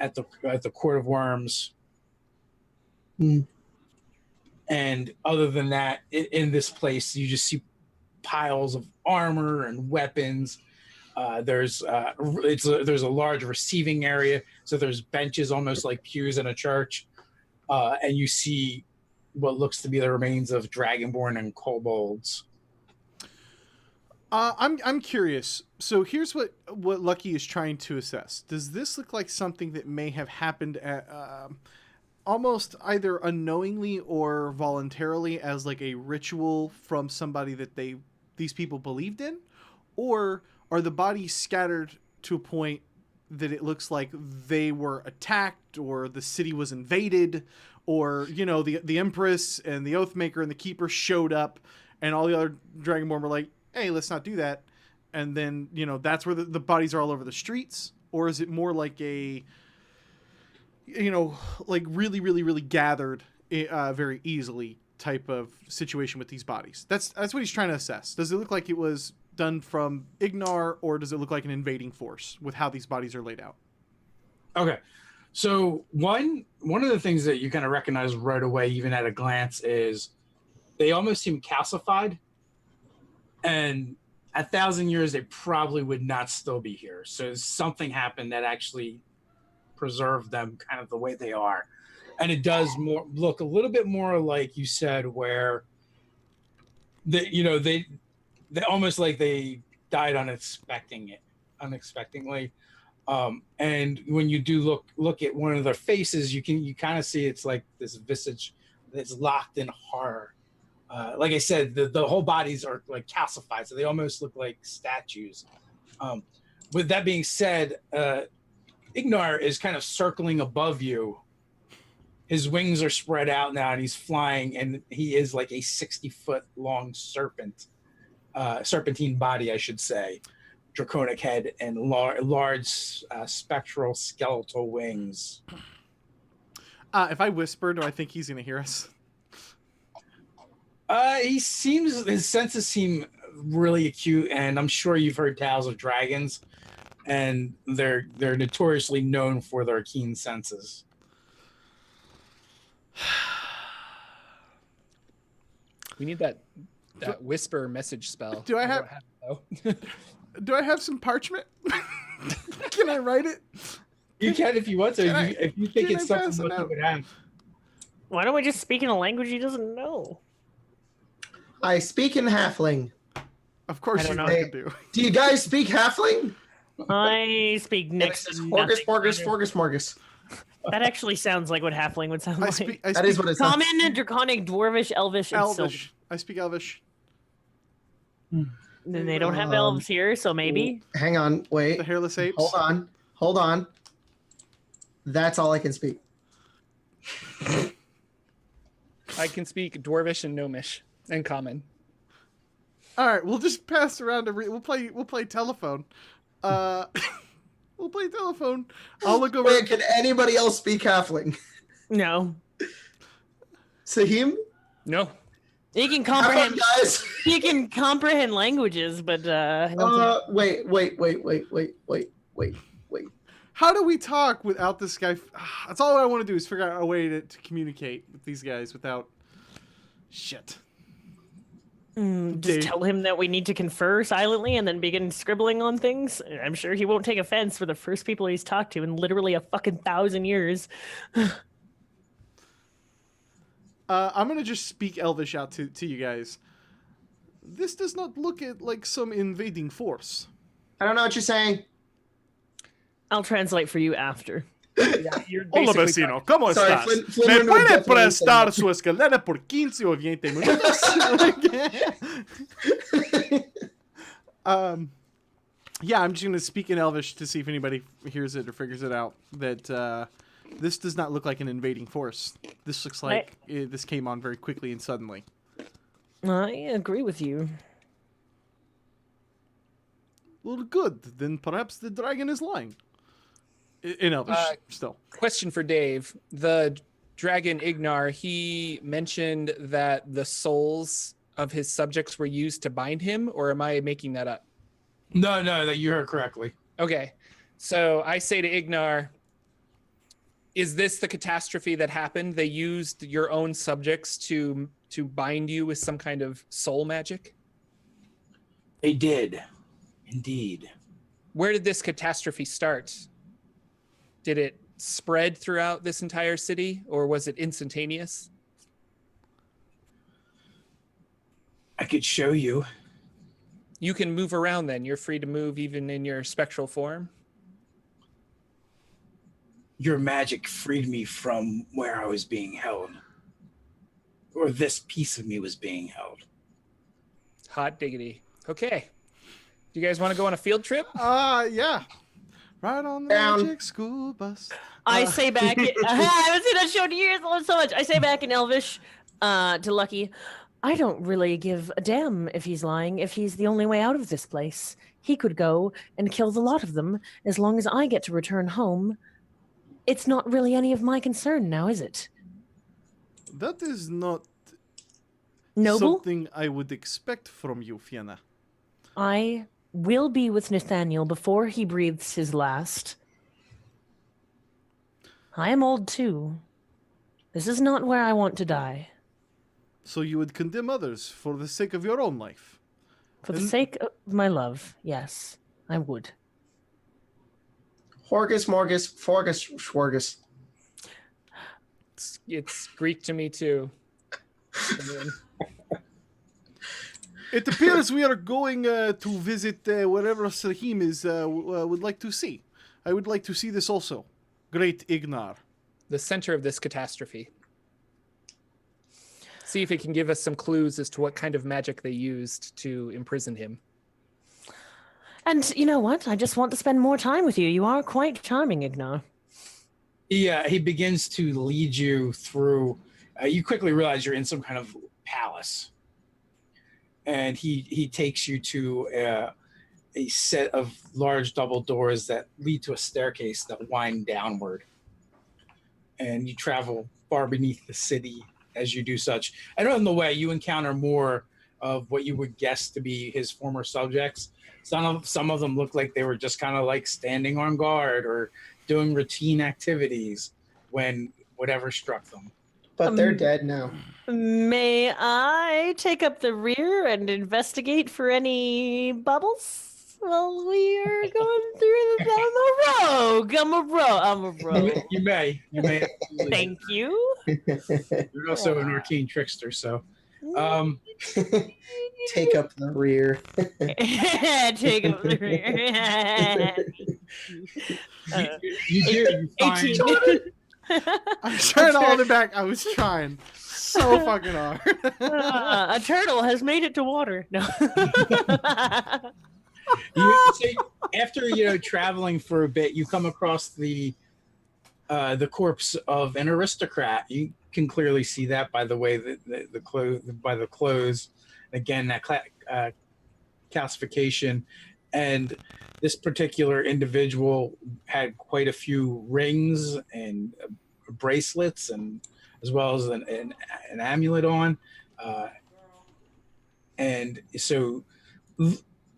at the Court of Wyrms. And other than that, in this place, you just see piles of armor and weapons. There's a large receiving area, so there's benches almost like pews in a church, and you see what looks to be the remains of dragonborn and kobolds.
I'm curious. So here's what Lucky is trying to assess. Does this look like something that may have happened at almost either unknowingly or voluntarily as like a ritual from somebody that these people believed in, or are the bodies scattered to a point that it looks like they were attacked or the city was invaded, or the Empress and the Oathmaker and the Keeper showed up and all the other Dragonborn were like, hey, let's not do that, and then that's where the bodies are all over the streets? Or is it more like a like really, really, really gathered very easily type of situation with these bodies? That's what he's trying to assess. Does it look like it was done from Ignar, or does it look like an invading force with how these bodies are laid out?
Okay, so one of the things that you kind of recognize right away, even at a glance, is they almost seem calcified, and 1,000 years they probably would not still be here. So something happened that actually preserve them kind of the way they are, and it does look a little bit more like you said, where they almost like they died unexpectedly. And when you do look at one of their faces, you kind of see it's like this visage that's locked in horror. Like I said, the whole bodies are like calcified, so they almost look like statues. With that being said, Ignar is kind of circling above you. His wings are spread out now, and he's flying, and he is like a 60-foot long serpentine body, I should say, draconic head and large spectral skeletal wings.
If I whisper, do I think he's going to hear us?
His senses seem really acute, and I'm sure you've heard tales of dragons, and they're notoriously known for their keen senses.
We need that whisper message spell.
Do I have do I have some parchment? Can I write it?
You can if you want to. If you think it's something that you would have.
Why don't we just speak in a language he doesn't know?
I speak in Halfling.
Of course you fucking do.
Do you guys speak Halfling?
I speak next to
Forgus,
nothing.
Morgus.
That actually sounds like what Halfling would sound like.
That is what it sounds
Common, Draconic, Dwarvish, Elvish, and Sylvan.
I speak Elvish.
Then they don't have elves here, so maybe.
Hang on, wait.
The hairless apes.
Hold on. That's all I can speak.
I can speak Dwarvish and Gnomish and Common.
All right, we'll just pass around we'll play telephone. We'll play telephone. I'll look over.
Wait, can anybody else speak Halfling?
No.
Sahim?
No.
He can comprehend.
Come on, guys.
He can comprehend languages, but
wait.
How do we talk without this guy? That's all I want to do is figure out a way to communicate with these guys without shit.
Just tell him that we need to confer silently and then begin scribbling on things. I'm sure he won't take offense for the first people he's talked to in literally a fucking 1,000 years.
I'm gonna just speak Elvish out to you guys. This does not look like some invading force.
I don't know what you're saying.
I'll translate for you after.
Hola vecino, ¿cómo estás? ¿Me puede prestar su escalera por 15 o 20 minutos? Yeah, I'm just going to speak in Elvish to see if anybody hears it or figures it out. That this does not look like an invading force. This looks like this came on very quickly and suddenly.
I agree with you.
Well, good. Then perhaps the dragon is lying. In Elvish, still.
Question for Dave. The Dragon Ignar, he mentioned that the souls of his subjects were used to bind him, or am I making that up?
No, that you heard correctly.
Okay. So I say to Ignar, is this the catastrophe that happened? They used your own subjects to bind you with some kind of soul magic?
They did. Indeed.
Where did this catastrophe start? Did it spread throughout this entire city, or was it instantaneous?
I could show you.
You can move around then. You're free to move even in your spectral form.
Your magic freed me from where I was being held. Or this piece of me was being held.
Hot diggity. Okay. Do you guys want to go on a field trip?
Yeah. Right on the
Down.
magic school bus.
I say back. I haven't seen that show in years. I love it so much. I say back in Elvish to Lucky, I don't really give a damn if he's lying. If he's the only way out of this place, he could go and kill the lot of them. As long as I get to return home, it's not really any of my concern now, is it?
That is not
Noble,
something I would expect from you, Fiona.
I will be with Nathaniel before he breathes his last. I am old too. This is not where I want to die.
So you would condemn others for the sake of your own life.
For the sake of my love, yes, I would.
Horgus, Morgus, Forgus, Schwargus.
It's Greek to me too.
It appears we are going to visit wherever Sahim is would like to see. I would like to see this also. Great Ignar.
The center of this catastrophe. See if it can give us some clues as to what kind of magic they used to imprison him.
And you know what? I just want to spend more time with you. You are quite charming, Ignar.
He begins to lead you through. You quickly realize you're in some kind of palace. And he takes you to a set of large double doors that lead to a staircase that wind downward. And you travel far beneath the city as you do such. And on the way, you encounter more of what you would guess to be his former subjects. Some of them look like they were just kind of like standing on guard or doing routine activities when whatever struck them.
But they're dead now.
May I take up the rear and investigate for any bubbles while we are going through the I'm a rogue. I'm a rogue.
You may.
Thank you.
You're also an arcane trickster, so.
Take up the rear.
Take up the rear.
You do. You find
18.
I was trying to hold it back. I was trying so fucking hard.
A turtle has made it to water. No.
After traveling for a bit, you come across the corpse of an aristocrat. You can clearly see that by the way the clothes. Again, that calcification, and this particular individual had quite a few rings and bracelets, and as well as an amulet on, and so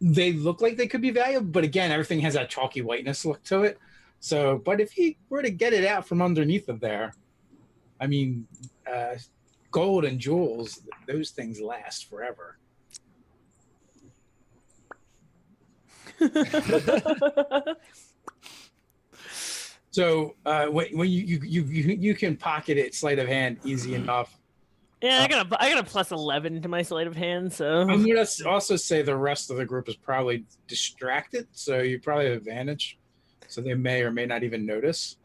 they look like they could be valuable. But again, everything has that chalky whiteness look to it. So, but if he were to get it out from underneath of there, I mean, gold and jewels, those things last forever. So when you can pocket it sleight of hand easy enough.
Yeah, I got a plus 11 to my sleight of hand, so
I'm gonna also say the rest of the group is probably distracted, so you probably have advantage. So they may or may not even notice.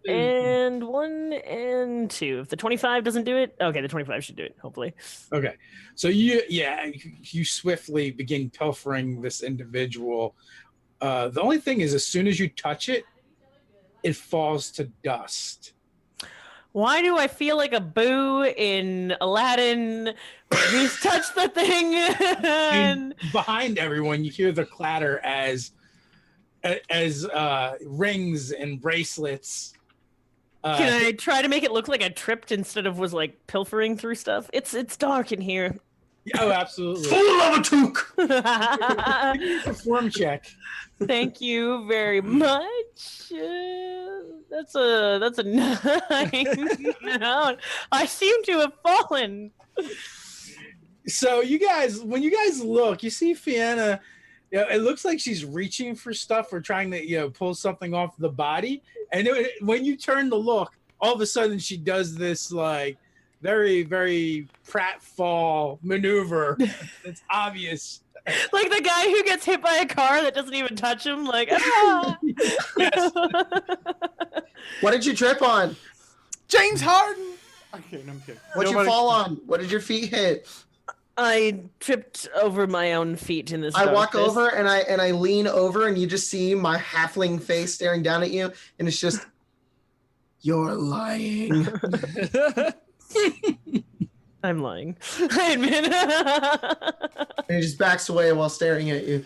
And 1 and 2. If the 25 doesn't do it, okay, the 25 should do it, hopefully.
Okay, so you swiftly begin pilfering this individual. The only thing is, as soon as you touch it, it falls to dust.
Why do I feel like a Boo in Aladdin? He's touched the thing.
And behind everyone, you hear the clatter as rings and bracelets
Can I try to make it look like I tripped instead of was like pilfering through stuff? It's dark in here.
Oh, absolutely.
Full of a toque.
It's a form check.
Thank you very much. That's a 9. No, I seem to have fallen.
So you guys, when you guys look, you see Fianna. It looks like she's reaching for stuff or trying to pull something off the body. And when you turn to look, all of a sudden she does this like very, very pratfall maneuver. It's obvious.
Like the guy who gets hit by a car that doesn't even touch him. Like, ah!
Yes.
What did you trip on?
James Harden. Okay, no, I'm kidding.
What'd you fall on? What did your feet hit?
I tripped over my own feet in this.
I walk
darkness.
over and I lean over and you just see my halfling face staring down at you and it's just, you're lying.
I'm lying. I admit.
And he just backs away while staring at you.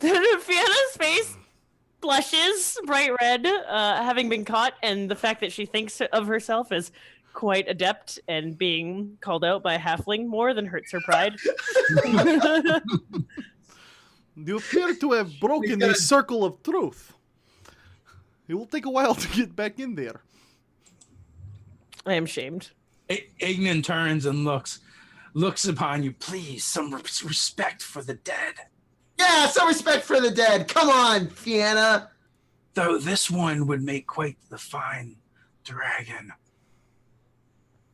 Fianna's face blushes bright red, having been caught, and the fact that she thinks of herself as quite adept and being called out by a halfling more than hurts her pride.
You appear to have broken the circle of truth. It will take a while to get back in there.
I am shamed.
Ignan turns and looks upon you. Please, some respect for the dead.
Yeah, some respect for the dead. Come on, Fianna.
Though this one would make quite the fine dragon.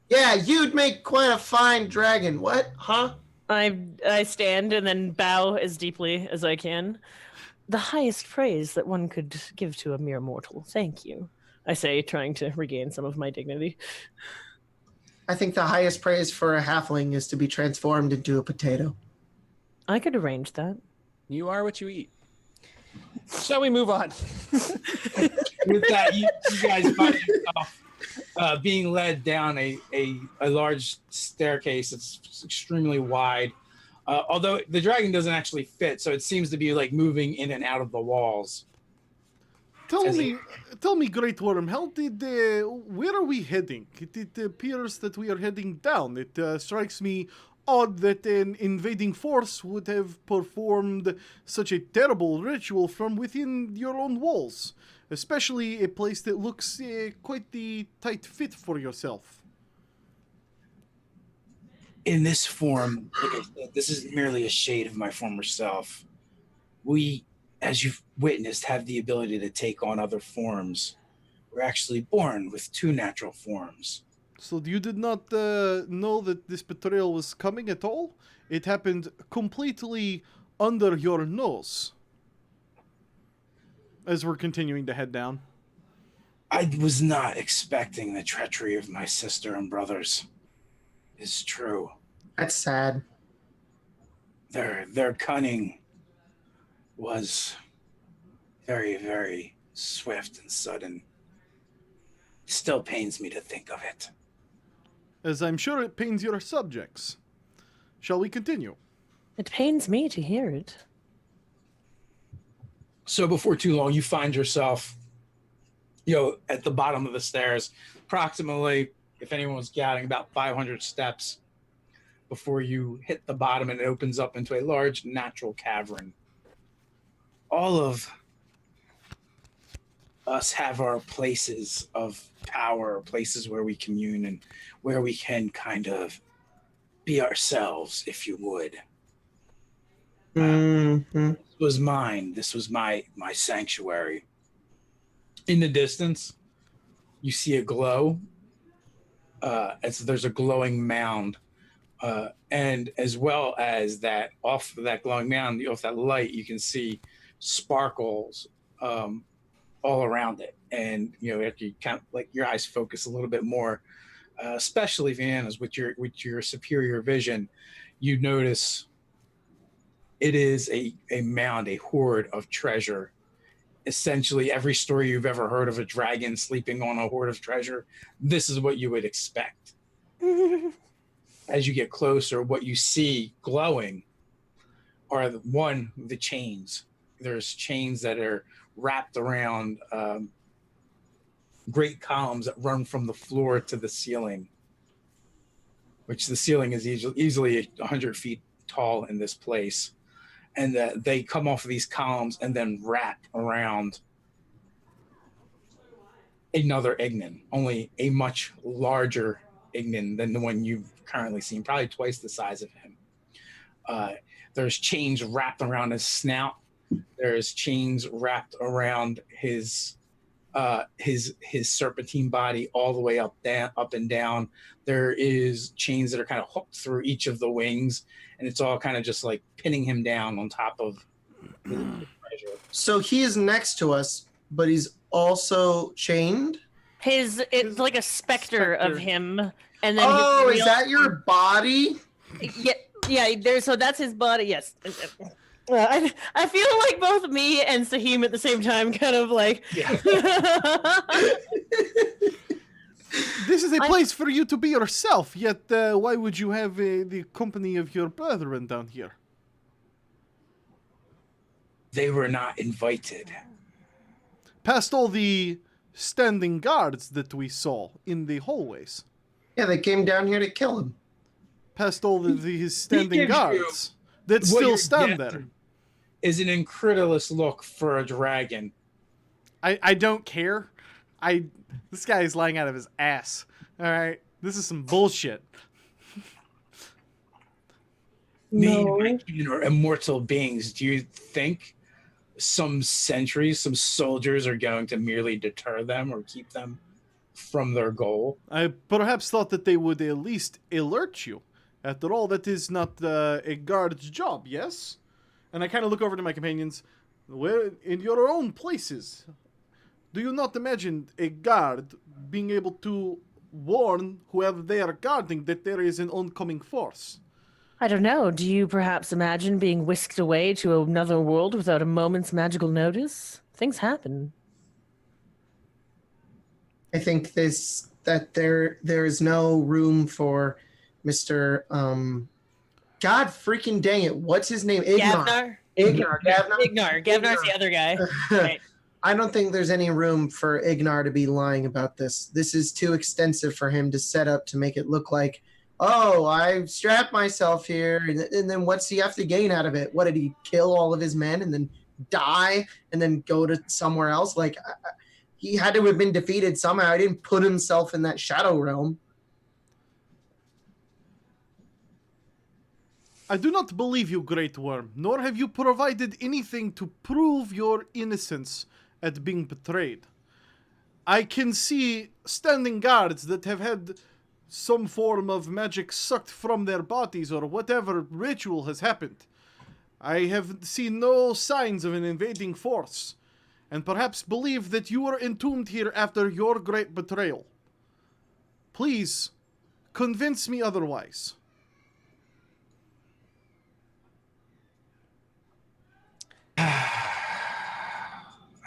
Yeah, you'd make quite a fine dragon. What? Huh?
I stand and then bow as deeply as I can. The highest praise that one could give to a mere mortal. Thank you, I say, trying to regain some of my dignity.
I think the highest praise for a halfling is to be transformed into a potato.
I could arrange that.
You are what you eat. Shall we move on?
With that, you guys find yourself being led down a large staircase. It's extremely wide. Although the dragon doesn't actually fit, so it seems to be like moving in and out of the walls.
Tell me, Great Worm, where are we heading? It appears that we are heading down. It strikes me odd that an invading force would have performed such a terrible ritual from within your own walls, especially a place that looks quite the tight fit for yourself.
In this form, like I said, this is merely a shade of my former self. We, as you've witnessed, have the ability to take on other forms. We're actually born with 2 natural forms.
So you did not know that this betrayal was coming at all? It happened completely under your nose. As we're continuing to head down.
I was not expecting the treachery of my sister and brothers. It's true.
That's sad.
Their cunning was very, very swift and sudden. It still pains me to think of it.
As I'm sure it pains your subjects. Shall we continue?
It pains me to hear it.
So before too long, you find yourself, at the bottom of the stairs, approximately, if anyone was counting, about 500 steps before you hit the bottom, and it opens up into a large natural cavern. All of us have our places of power, places where we commune and where we can kind of be ourselves, if you would.
Mm-hmm.
This was mine. This was my sanctuary. In the distance, you see a glow. There's a glowing mound. And as well as that, off that glowing mound, off that light, you can see sparkles all around it. And after you kind of like your eyes focus a little bit more, especially Vienna's with your superior vision, you notice it is a mound, a hoard of treasure. Essentially, every story you've ever heard of a dragon sleeping on a hoard of treasure, this is what you would expect. As you get closer, what you see glowing are the chains. There's chains that are wrapped around great columns that run from the floor to the ceiling, which the ceiling is easily 100 feet tall in this place. And they come off of these columns and then wrap around another Ignan, only a much larger Ignan than the one you've currently seen, probably twice the size of him. There's chains wrapped around his snout. There's chains wrapped around his serpentine body all the way up and down. There is chains that are kind of hooked through each of the wings, and it's all kind of just like pinning him down on top of the treasure.
So he is next to us, but he's also chained?
It's like a specter of him. And then
oh, is that your body?
Yeah, so that's his body, yes. I feel like both me and Sahim at the same time kind of like...
Yeah.
This is a place for you to be yourself, yet why would you have the company of your brethren down here?
They were not invited.
Past all the standing guards that we saw in the hallways.
Yeah, they came down here to kill him.
Past all the standing guards that still stand there.
Is an incredulous look for a dragon.
I don't care. This guy is lying out of his ass. All right, this is some bullshit.
Me and my kin are immortal beings. Do you think some sentries, some soldiers are going to merely deter them or keep them from their goal?
I perhaps thought that they would at least alert you. After all, that is not a guard's job, yes? And I kind of look over to my companions. Where, in your own places, do you not imagine a guard being able to warn whoever they are guarding that there is an oncoming force?
I don't know. Do you perhaps imagine being whisked away to another world without a moment's magical notice? Things happen.
I think that there is no room for Mr. God freaking dang it. What's his name?
Gavnar?
Gavnar.
Gavinar's the other guy. Right.
I don't think there's any room for Ignar to be lying about this. This is too extensive for him to set up to make it look like, oh, I strapped myself here, and then what's he have to gain out of it? What, did he kill all of his men and then die and then go to somewhere else? Like, he had to have been defeated somehow. He didn't put himself in that shadow realm.
I do not believe you, Great Worm, nor have you provided anything to prove your innocence at being betrayed. I can see standing guards that have had some form of magic sucked from their bodies or whatever ritual has happened. I have seen no signs of an invading force, and perhaps believe that you were entombed here after your great betrayal. Please, convince me otherwise.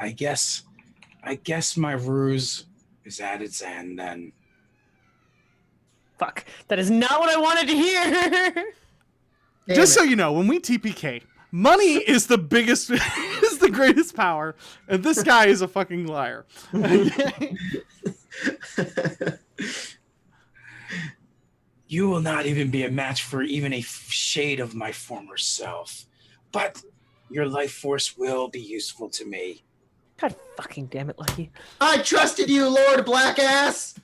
I guess my ruse is at its end then.
Fuck. That is not what I wanted to hear.
Just so you know, when we TPK, money is the biggest, is the greatest power, and this guy is a fucking liar.
You will not even be a match for even a shade of my former self, but your life force will be useful to me.
God fucking damn it, Lucky.
I trusted you, Lord Blackass.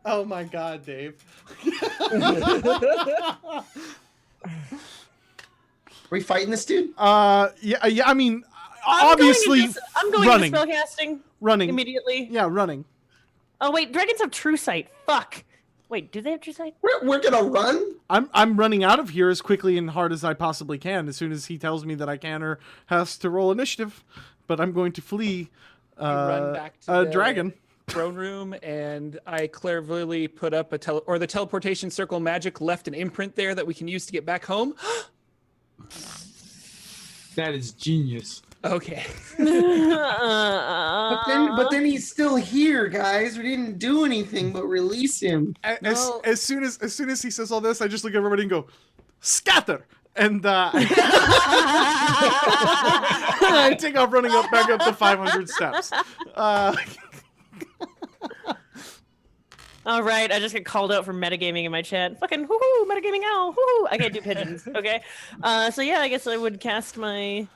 Oh my god, Dave.
Are we fighting this dude?
Yeah, I mean, obviously,
I'm going
running.
into spellcasting
Running.
immediately.
Yeah, running.
Oh wait, dragons have true sight. Fuck. Wait, do they have true sight?
We're gonna run?
I'm running out of here as quickly and hard as I possibly can as soon as he tells me that I can or has to roll initiative. But I'm going to flee
Run back to
a
the
dragon.
throne room, and I cleverly put up the teleportation circle magic left an imprint there that we can use to get back home.
That is genius.
Okay.
But then he's still here, guys. We didn't do anything but release him.
As soon as he says all this, I just look at everybody and go, scatter! And I take off running back up the 500 steps.
All right, I just get called out for metagaming in my chat. Fucking woohoo, metagaming owl, woohoo. I can't do pigeons, okay? So yeah, I guess I would cast my...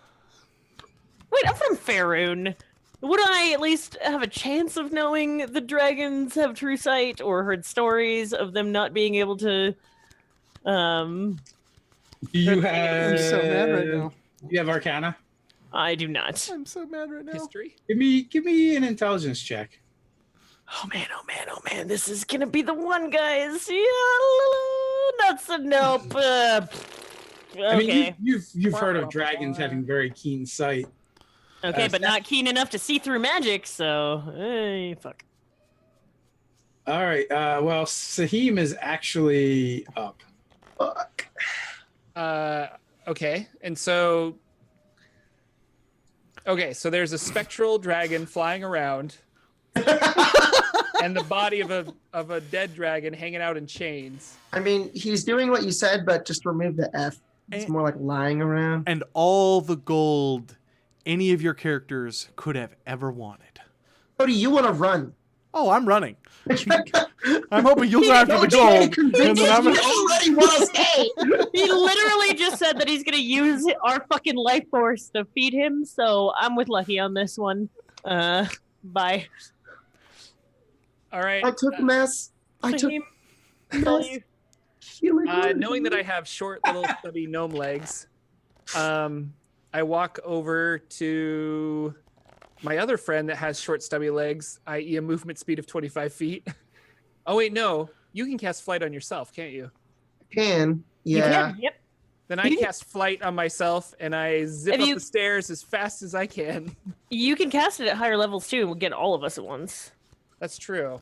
Wait, I'm from Faerun. Would I at least have a chance of knowing the dragons have true sight, or heard stories of them not being able to...
You have...
I'm so mad right now.
You have Arcana?
I do not.
I'm so mad right now.
History.
Give me an intelligence check.
Oh man, oh man, oh man, this is gonna be the one, guys. Yeah, that's a nope. Okay.
I mean, you've heard of dragons having very keen sight.
Okay, but not keen enough to see through magic, so hey, fuck.
All right. Well, Sahim is actually up.
Fuck.
Okay, and so. Okay, so there's a spectral dragon flying around. And the body of a dead dragon hanging out in chains.
I mean, he's doing what you said, but just remove the F. It's more like lying around.
And all the gold any of your characters could have ever wanted.
Cody, you want to run.
Oh, I'm running. I'm hoping you'll go after the gold. And then I'm
You already want to stay.
He literally just said that he's gonna use our fucking life force to feed him, so I'm with Lucky on this one. Bye.
All right.
I took mess. I took mess.
Knowing that I have short little stubby gnome legs, I walk over to my other friend that has short stubby legs, i.e. a movement speed of 25 feet. Oh wait, no. You can cast flight on yourself, can't you?
Yeah.
You can, yep.
Then I cast flight on myself and I zip up the stairs as fast as I can.
You can cast it at higher levels too and we'll get all of us at once.
That's true.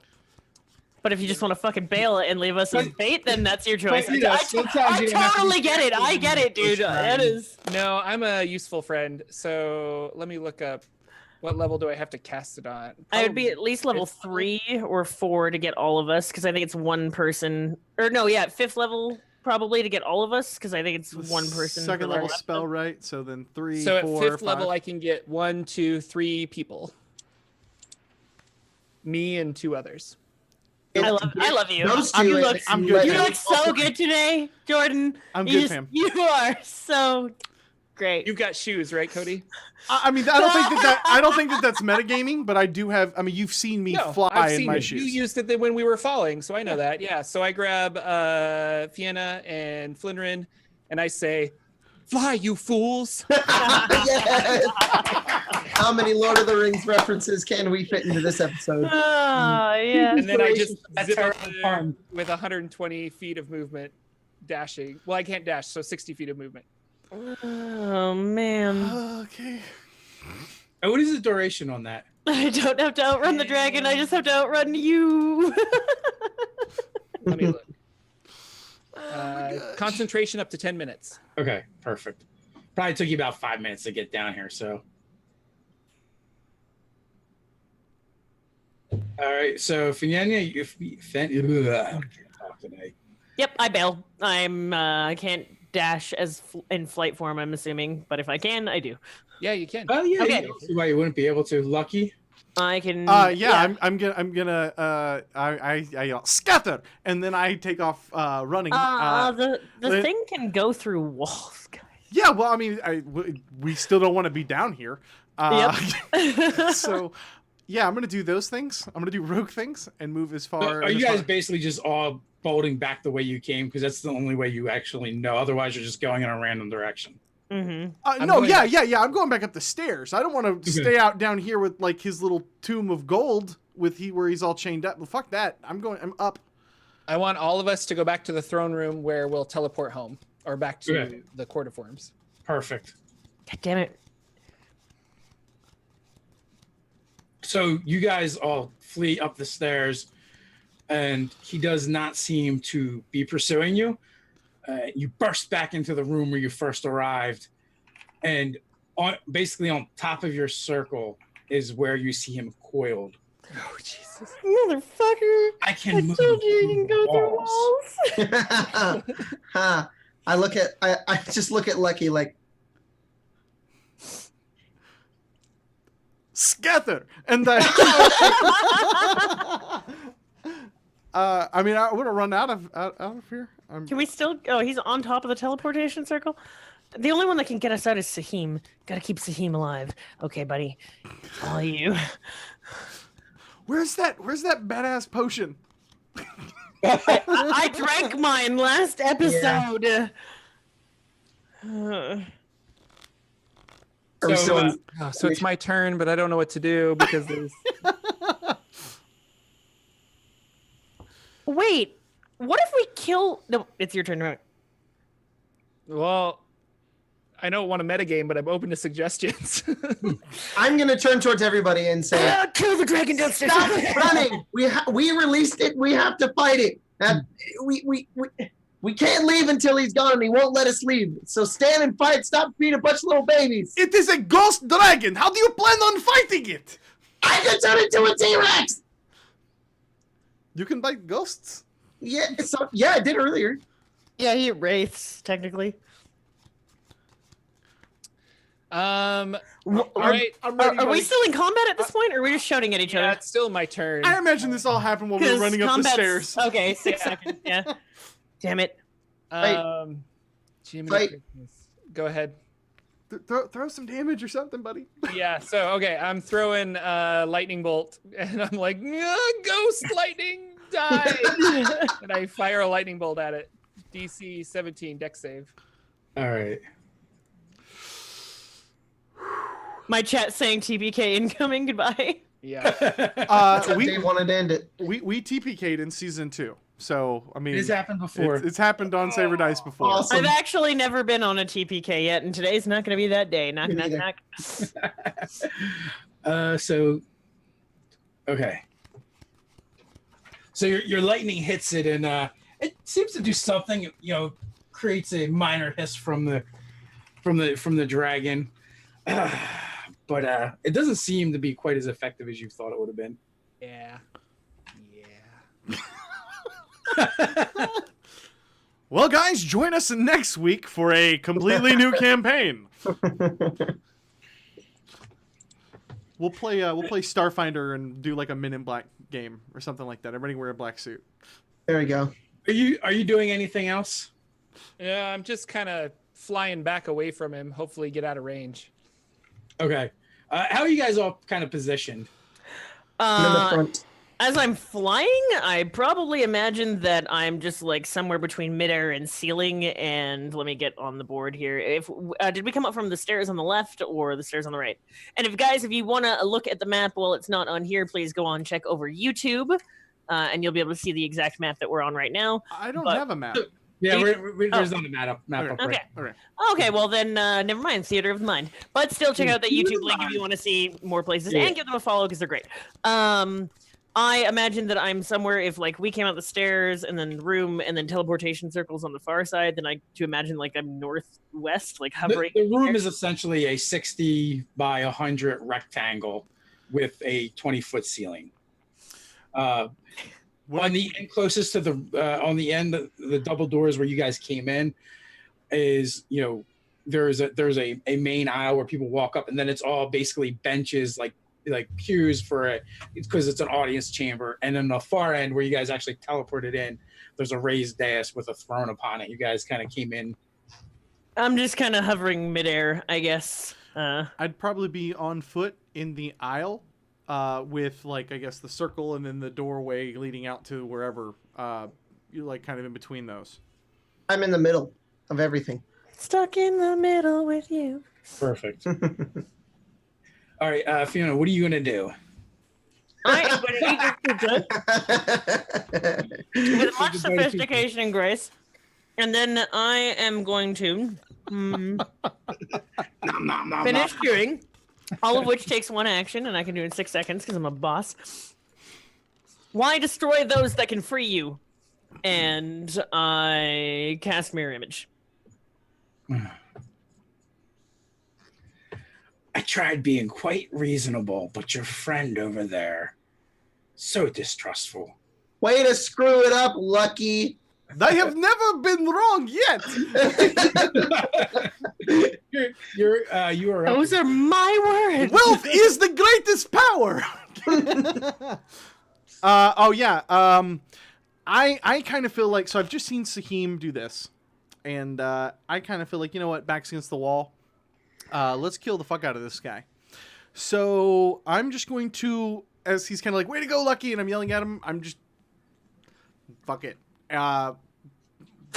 But if you just want to fucking bail it and leave us as bait, then that's your choice.
But, yeah,
I totally get it. I get it, dude. That is.
No, I'm a useful friend. So let me look up what level do I have to cast it on.
I would be at least level 3 or 4 to get all of us because I think it's one person. Or no, yeah, 5th level probably to get all of us because I think it's one person.
Second level spell, right? So then 3,
so
4,
at 5th
5.
level, I can get 1, 2, 3 people. Me and 2 others.
I love you.
I'm good.
You look so good today, Jordan.
I'm good, fam.
You are so great.
You've got shoes, right, Cody?
I mean, I don't think that that's metagaming, but I do have. I mean, you've seen me fly in my shoes.
You used it when we were falling, so I know that. Yeah. So I grab Fianna and Flinrin, and I say, "Fly, you fools!"
Yes. How many Lord of the Rings references can we fit into this episode?
Oh, yeah.
And then I just zip up there with 120 feet of movement, dashing. Well, I can't dash, so 60 feet of movement.
Oh, man.
Okay.
What is the duration on that?
I don't have to outrun the dragon. I just have to outrun you.
Let me look. Concentration up to 10 minutes.
Okay, perfect. Probably took you about 5 minutes to get down here, so. All right, so Fianna, I can't talk today.
Yep, I bail. I can't dash as in flight form, I'm assuming, but if I can, I do.
Yeah, you can.
Oh yeah.
Okay.
See why you wouldn't be able to? Lucky.
I can.
Yeah. I'm gonna. I yell scatter, and then I take off running.
The thing can go through walls, guys.
Yeah. Well, I mean, we still don't want to be down here.
Yep.
So. Yeah, I'm gonna do those things. I'm gonna do rogue things and move as far.
So are you guys basically just all bolting back the way you came because that's the only way you actually know? Otherwise, you're just going in a random direction.
Mm-hmm.
No, yeah. I'm going back up the stairs. I don't want to stay out down here with like his little tomb of gold where he's all chained up. Well, fuck that. I'm up.
I want all of us to go back to the throne room where we'll teleport home or back to the Court of Wyrms.
Perfect.
God damn it.
So you guys all flee up the stairs, and he does not seem to be pursuing you. You burst back into the room where you first arrived, and basically on top of your circle is where you see him coiled.
Oh, Jesus.
Motherfucker.
I can move
told you can go through walls.
Ha. I just look at Lucky like,
Scatter! And I mean, I would have run out of here.
Can we still? Oh, he's on top of the teleportation circle. The only one that can get us out is Sahim. Gotta keep Sahim alive. Okay, buddy. All you.
Where's that badass potion?
I drank mine last episode.
So it's my turn, but I don't know what to do because there's.
Wait, what if we kill? No, it's your turn, right?
Well, I don't want a metagame, but I'm open to suggestions.
I'm gonna turn towards everybody and say,
kill the dragon downstairs.
stop running. We released it. We have to fight it. We can't leave until he's gone, and he won't let us leave. So stand and fight. Stop being a bunch of little babies.
It is a ghost dragon. How do you plan on fighting it?
I can turn into a T-Rex.
You can fight ghosts.
Yeah, I did earlier.
Yeah, he wraiths technically.
All right.
I'm ready,
Are we
buddy.
still in combat at this point, or are we just shouting at each
Yeah,
other?
it's still my turn.
I imagine this all happened while we were running up the
combat's-
stairs.
Okay, 6 seconds. Yeah. Damn it.
Jiminy
Fight.
Christmas. Go ahead.
Throw some damage or something, buddy.
Yeah. So okay, I'm throwing lightning bolt, and I'm like, ghost lightning, die! And I fire a lightning bolt at it. DC 17 dex save.
All right.
My chat saying TPK incoming. Goodbye.
Yeah.
We wanted to end it.
We TPK'd in season 2. So, I mean,
It's happened before.
It's happened on Saber Dice before.
Awesome.
I've actually never been on a TPK yet, and today's not going to be that day. Knock,
Me
knock,
neither.
knock.
Okay. So your lightning hits it, and it seems to do something. Creates a minor hiss from the dragon, but it doesn't seem to be quite as effective as you thought it would have been.
Yeah.
Well, guys, join us next week for a completely new campaign. We'll play Starfinder and do like a Men in Black game or something like that. Everybody wear a black suit.
There we go.
Are you doing anything else?
Yeah. I'm just kind of flying back away from him. Hopefully, get out of range.
Okay. How are you guys all kind of positioned?
I'm in the front.
As I'm flying, I probably imagine that I'm just like somewhere between midair and ceiling. And let me get on the board here. If did we come up from the stairs on the left or the stairs on the right? And if you want to look at the map while it's not on here, please go on check over YouTube, and you'll be able to see the exact map that we're on right now.
I don't have a map.
Yeah, there's not a map up.
Okay.
Right.
Okay.
Okay, well then, never mind. Theater of the Mind. But still, check out that YouTube link if you want to see more places, and give them a follow because they're great. I imagine that I'm somewhere. If like we came out the stairs and then room and then teleportation circles on the far side, then I to imagine like I'm northwest, like hovering.
The room is essentially a 60 by 100 rectangle with a 20-foot ceiling. On the end closest to on the end, the double doors where you guys came in is, there's a main aisle where people walk up, and then it's all basically benches, like pews for it, because it's an audience chamber. And then the far end where you guys actually teleported in, there's a raised dais with a throne upon it. You guys kind of came in.
I'm just kind of hovering midair, I guess.
I'd probably be on foot in the aisle, with like I guess the circle and then the doorway leading out to wherever you like, kind of in between those.
I'm in the middle of everything.
Stuck in the middle with you.
Perfect. All right, Fiona, what are you going to do?
I am going to eat with much sophistication and grace. And then I am going to finish chewing, all of which takes 1 action, and I can do it in 6 seconds because I'm a boss. Why destroy those that can free you? And I cast Mirror Image.
I tried being quite reasonable, but your friend over there, so distrustful.
Way to screw it up, Lucky.
I have never been wrong yet.
You are up.
Those are my words.
Wealth is the greatest power. Oh yeah. I kind of feel like, so I've just seen Saheem do this, and I kind of feel like, you know what, backs against the wall. Let's kill the fuck out of this guy. So I'm just going to, as he's kind of like, way to go, Lucky, and I'm yelling at him, I'm just, fuck it.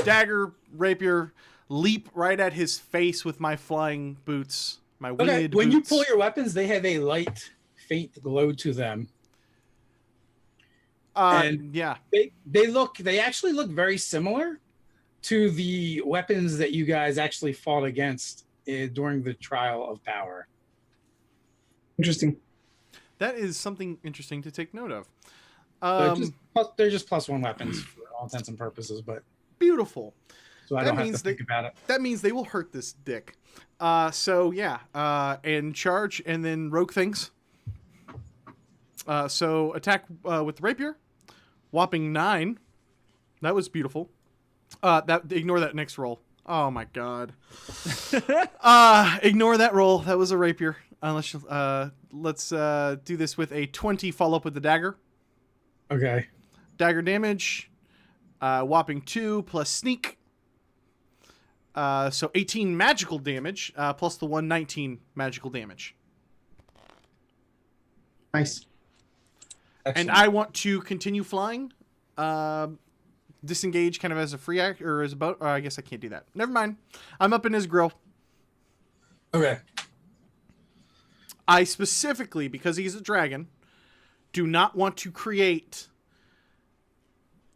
Dagger, rapier, leap right at his face with my flying boots, my winged
Okay,
boots.
when you pull your weapons, they have a light, faint glow to them. And
yeah.
They actually look very similar to the weapons that you guys actually fought against during the trial of power.
Interesting.
That is something interesting to take note of.
They're just +1 weapons for all intents and purposes, but
Beautiful.
so I
That
don't have
means
to think about it.
That means they will hurt this dick. So yeah, and charge and then rogue things. So attack with the rapier, whopping 9. That was beautiful. Ignore that next roll. Oh my god. Ignore that roll. That was a rapier. Unless let's do this with a 20. Follow up with the dagger.
Okay.
Dagger damage, whopping 2 plus sneak. So 18 magical damage plus the 119 magical damage.
Nice.
And I want to continue flying. Disengage kind of as a free act or as a boat. I guess I can't do that. Never mind. I'm up in his grill.
Okay.
I specifically, because he's a dragon, do not want to create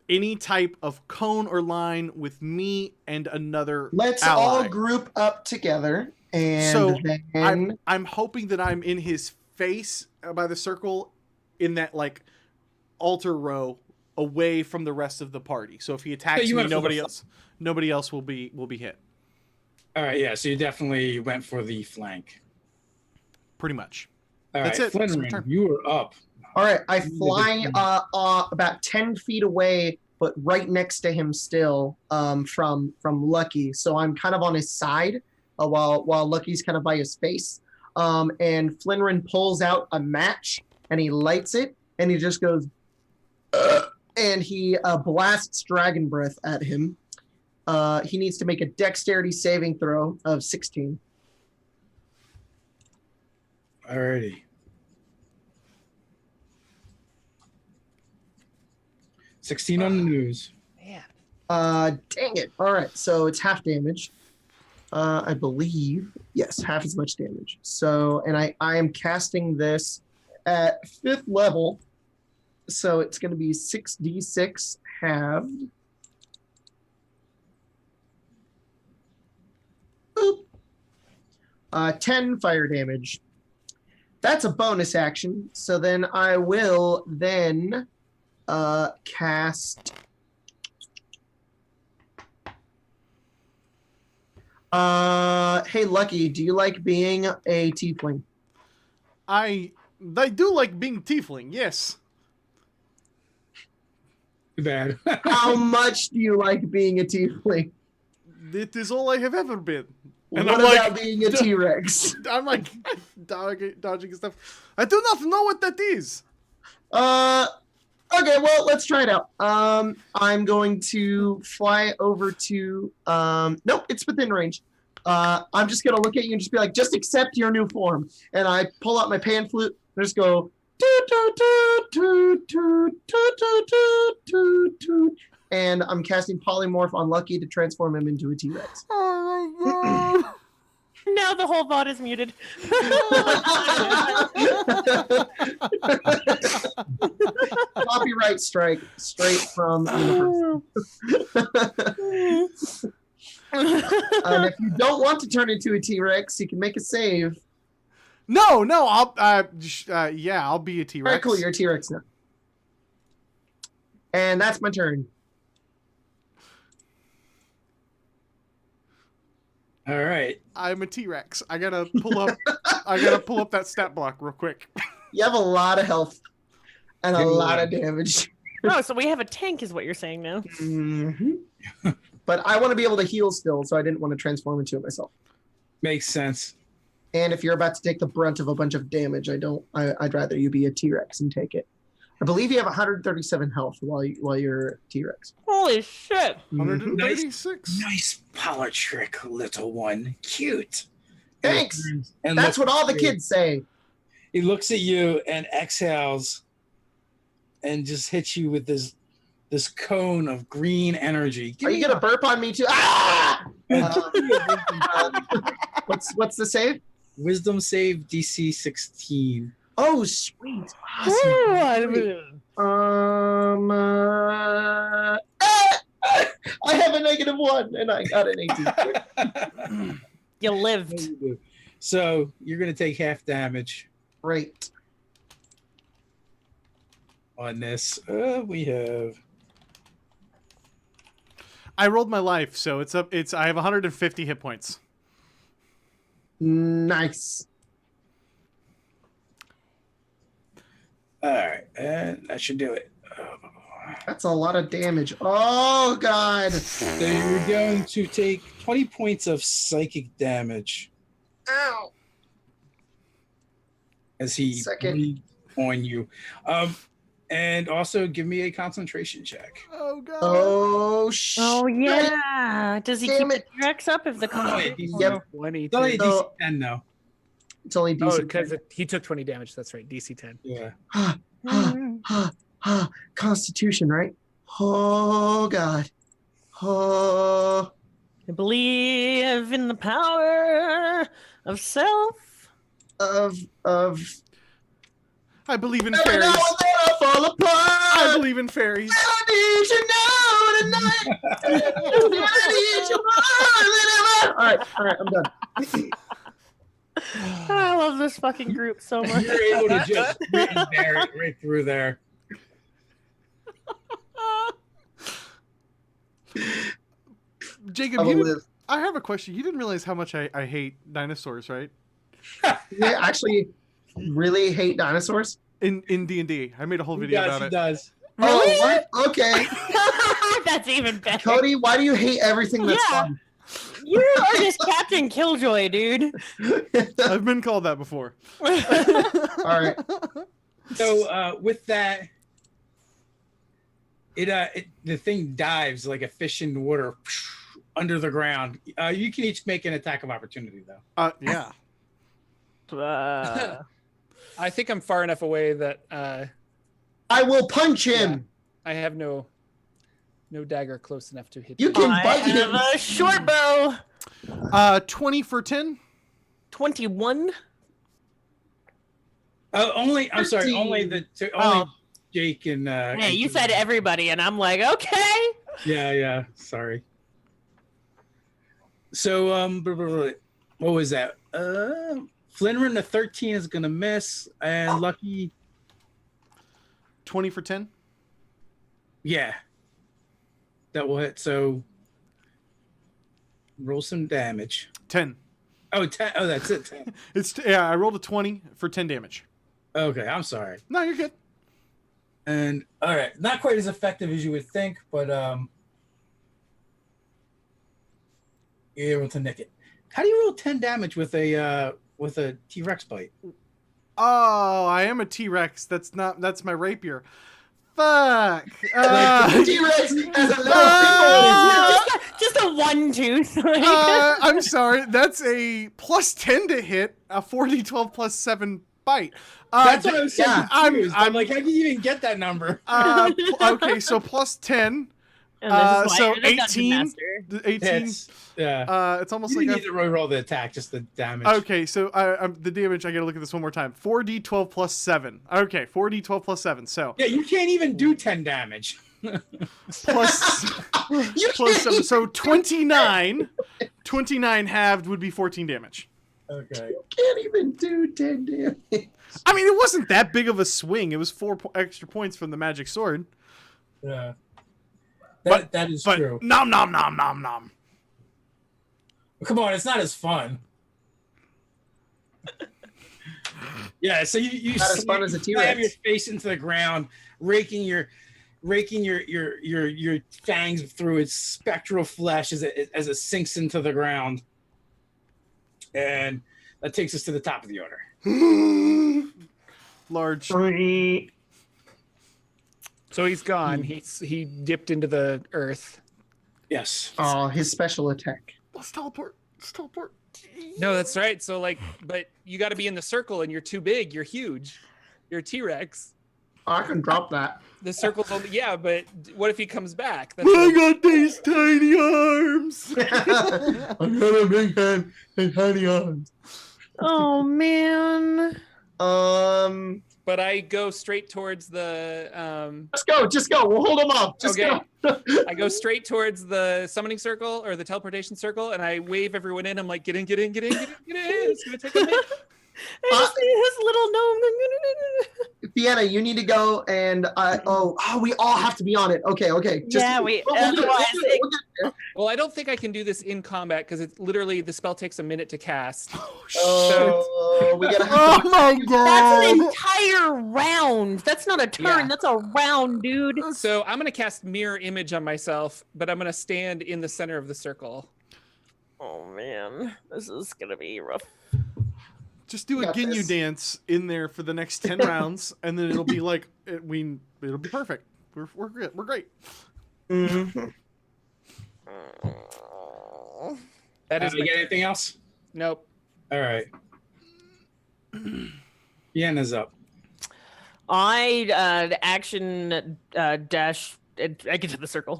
any type of cone or line with me and another
Let's
ally.
all group up together, and
So
then
I'm hoping that I'm in his face by the circle in that like altar row away from the rest of the party. So if he attacks
you
me,
went for
nobody else will be hit.
All right. Yeah. So you definitely went for the flank.
Pretty much.
All
That's
right,
it. That's my
Flinrin,
turn.
you are up.
all right, I fly about 10 feet away, but right next to him still, from Lucky. So I'm kind of on his side, while Lucky's kind of by his face. And Flinrin pulls out a match and he lights it, and he just goes, and he blasts dragon breath at him. He needs to make a dexterity saving throw of 16.
Alrighty. 16 on the news.
Man.
Dang it. All right, so it's half damage. I believe. Yes, half as much damage. So, and I am casting this at 5th level. So it's going to be 6d6 halved. Boop. 10 fire damage. That's a bonus action. So then I will then cast. Hey, Lucky, do you like being a tiefling?
I do like being tiefling, yes.
Too bad.
How much do you like being a tiefling?
It is all I have ever been. And
What
I'm
about
like,
being a T-Rex?
I'm like dodging stuff. I do not know what that is.
Okay, well, let's try it out. I'm going to fly over to, nope, it's within range. I'm just going to look at you and just be like, just accept your new form. And I pull out my pan flute and just go, toot, toot, toot, toot, toot, toot, toot, toot, toot. And I'm casting Polymorph on Lucky to transform him into a T-Rex.
Now the whole bot is muted.
Copyright strike straight from Universe. And if you don't want to turn into a T-Rex, you can make a save.
No, I'll I'll be a T-Rex.
All right, cool. You're a T-Rex now. And that's my turn.
All right.
I'm a T-Rex. I gotta pull up that stat block real quick.
You have a lot of health and a
Give me
lot
one.
of damage.
Oh, so we have a tank, is what you're saying now.
Mhm. But I want to be able to heal still, so I didn't want to transform into it myself.
Makes sense.
And if you're about to take the brunt of a bunch of damage, I'd rather you be a T-Rex and take it. I believe you have 137 health while you're T-Rex.
Holy shit!
136.
Nice power trick, little one. Cute.
Thanks.
And
That's what
looks
all the
at you.
kids say.
He looks at you and exhales and just hits you with this cone of green energy.
Are you gonna burp on me too? Ah! What's the save?
Wisdom save DC 16.
Oh, sweet. Awesome. I have a -1 and I got an 18.
You lived.
So you're gonna take half damage
Right.
on this. We have
I rolled my life, so it's up. I have 150 hit points.
Nice.
all right, and that should do it.
That's a lot of damage. Oh God.
So you're going to take 20 points of psychic damage
Ow.
as he
Second.
breathed on you. And also give me a concentration check.
Oh god.
Oh shit.
Oh yeah. Does he
Damn
keep
it.
the T-Rex up if the
Yep.
20.
It's only
So-
DC 10 now.
It's only
Oh,
DC.
because he took 20 damage. That's right. DC 10.
Yeah.
Constitution, right? Oh God. Oh.
I believe in the power of self.
Of.
I believe in
Every now
fairies.
and then I fall apart.
I believe in fairies.
I need you now tonight. I need you more than ever. All right, I'm done.
I love this fucking group so much.
You're able to just bear it right through there.
Jacob,
I will
you didn't,
live.
I have a question. You didn't realize how much I hate dinosaurs, right?
Yeah, actually, really hate dinosaurs.
In D&D, I made a whole video about
He
it.
does.
Oh, what? Okay.
That's even better.
Cody, why do you hate everything that's
Yeah.
fun?
You are just Captain Killjoy, dude.
I've been called that before.
All right.
So with that, the thing dives like a fish in water under the ground. You can each make an attack of opportunity though.
Yeah.
I think I'm far enough away that
I will punch him.
I have no dagger close enough to hit
You
him.
can
I
bite
have
him.
a short bow.
20 for 10.
21.
Only I'm sorry.
13.
Only
Oh.
Jake and.
Hey, you said everybody, and I'm like, okay.
Yeah. Sorry. So what was that? Flinrin the 13 is gonna miss, and Lucky,
20 for 10.
yeah, that will hit. So roll some damage.
10.
Oh, 10. Oh, that's it. 10.
I rolled a 20 for 10 damage.
Okay, I'm sorry.
No, you're good.
And all right, not quite as effective as you would think, but you're able to nick it. How do you roll 10 damage with a T-Rex bite?
Oh, I am a T-Rex. That's my rapier. Fuck.
T-Rex has a little
Just a one tooth.
I'm sorry. That's a plus 10 to hit, a 4d12 plus 7 bite.
That's what I was saying.
yeah.
I'm like, how can you even get that number?
Okay, so plus 10.
And this is why
So
you're the dungeon
18.
master.
The 18.
Yeah.
It's almost
You
like
didn't need to roll the attack, just the damage.
Okay, so the damage. I gotta look at this one more time. 4d12 plus 7. Okay, 4d12 plus 7. So
Yeah, you can't even do 10 damage.
plus plus 7. So 29. 29 halved would be 14 damage.
Okay.
Can't even do 10 damage.
I mean, it wasn't that big of a swing. It was 4 extra points from the magic sword.
Yeah.
But-
That is
But
true.
nom nom nom nom nom.
Come on, it's not as fun. Yeah, so you
Not as fun as a
slam
T-Rex.
your face into the ground, raking your raking your fangs through its spectral flesh as it sinks into the ground. And that takes us to the top of the order.
Large.
So he's gone. He dipped into the earth.
Yes.
Oh, his special attack.
Let's teleport.
No, that's right. So but you got to be in the circle, and you're too big. You're huge. You're a T-Rex.
Oh, I can drop that.
The circle's only but what if he comes back?
I got these tiny arms.
I got a big head and tiny arms.
Oh man.
But I go straight towards the
Just go. We'll hold him off. Just go.
I go straight towards the summoning circle or the teleportation circle, and I wave everyone in. I'm like, get in. It's gonna take a minute.
His little gnome.
Vienna, you need to go and we all have to be on it. Okay.
We
We'll do it.
Well, I don't think I can do this in combat because it's literally the spell takes a minute to cast.
Oh, we gotta.
Oh my
That's an
god.
entire round. That's not a turn.
Yeah.
That's a round, dude.
So I'm gonna cast mirror image on myself, but I'm gonna stand in the center of the circle.
Oh man, this is gonna be rough.
Just do a
Got
Ginyu
this.
dance in there for the next 10 rounds, and then it'll be like it'll be perfect. We're good. We're great.
Mhm.
That is
You get anything else?
nope.
All right. Vienna's up.
I action dash. I get to the circle.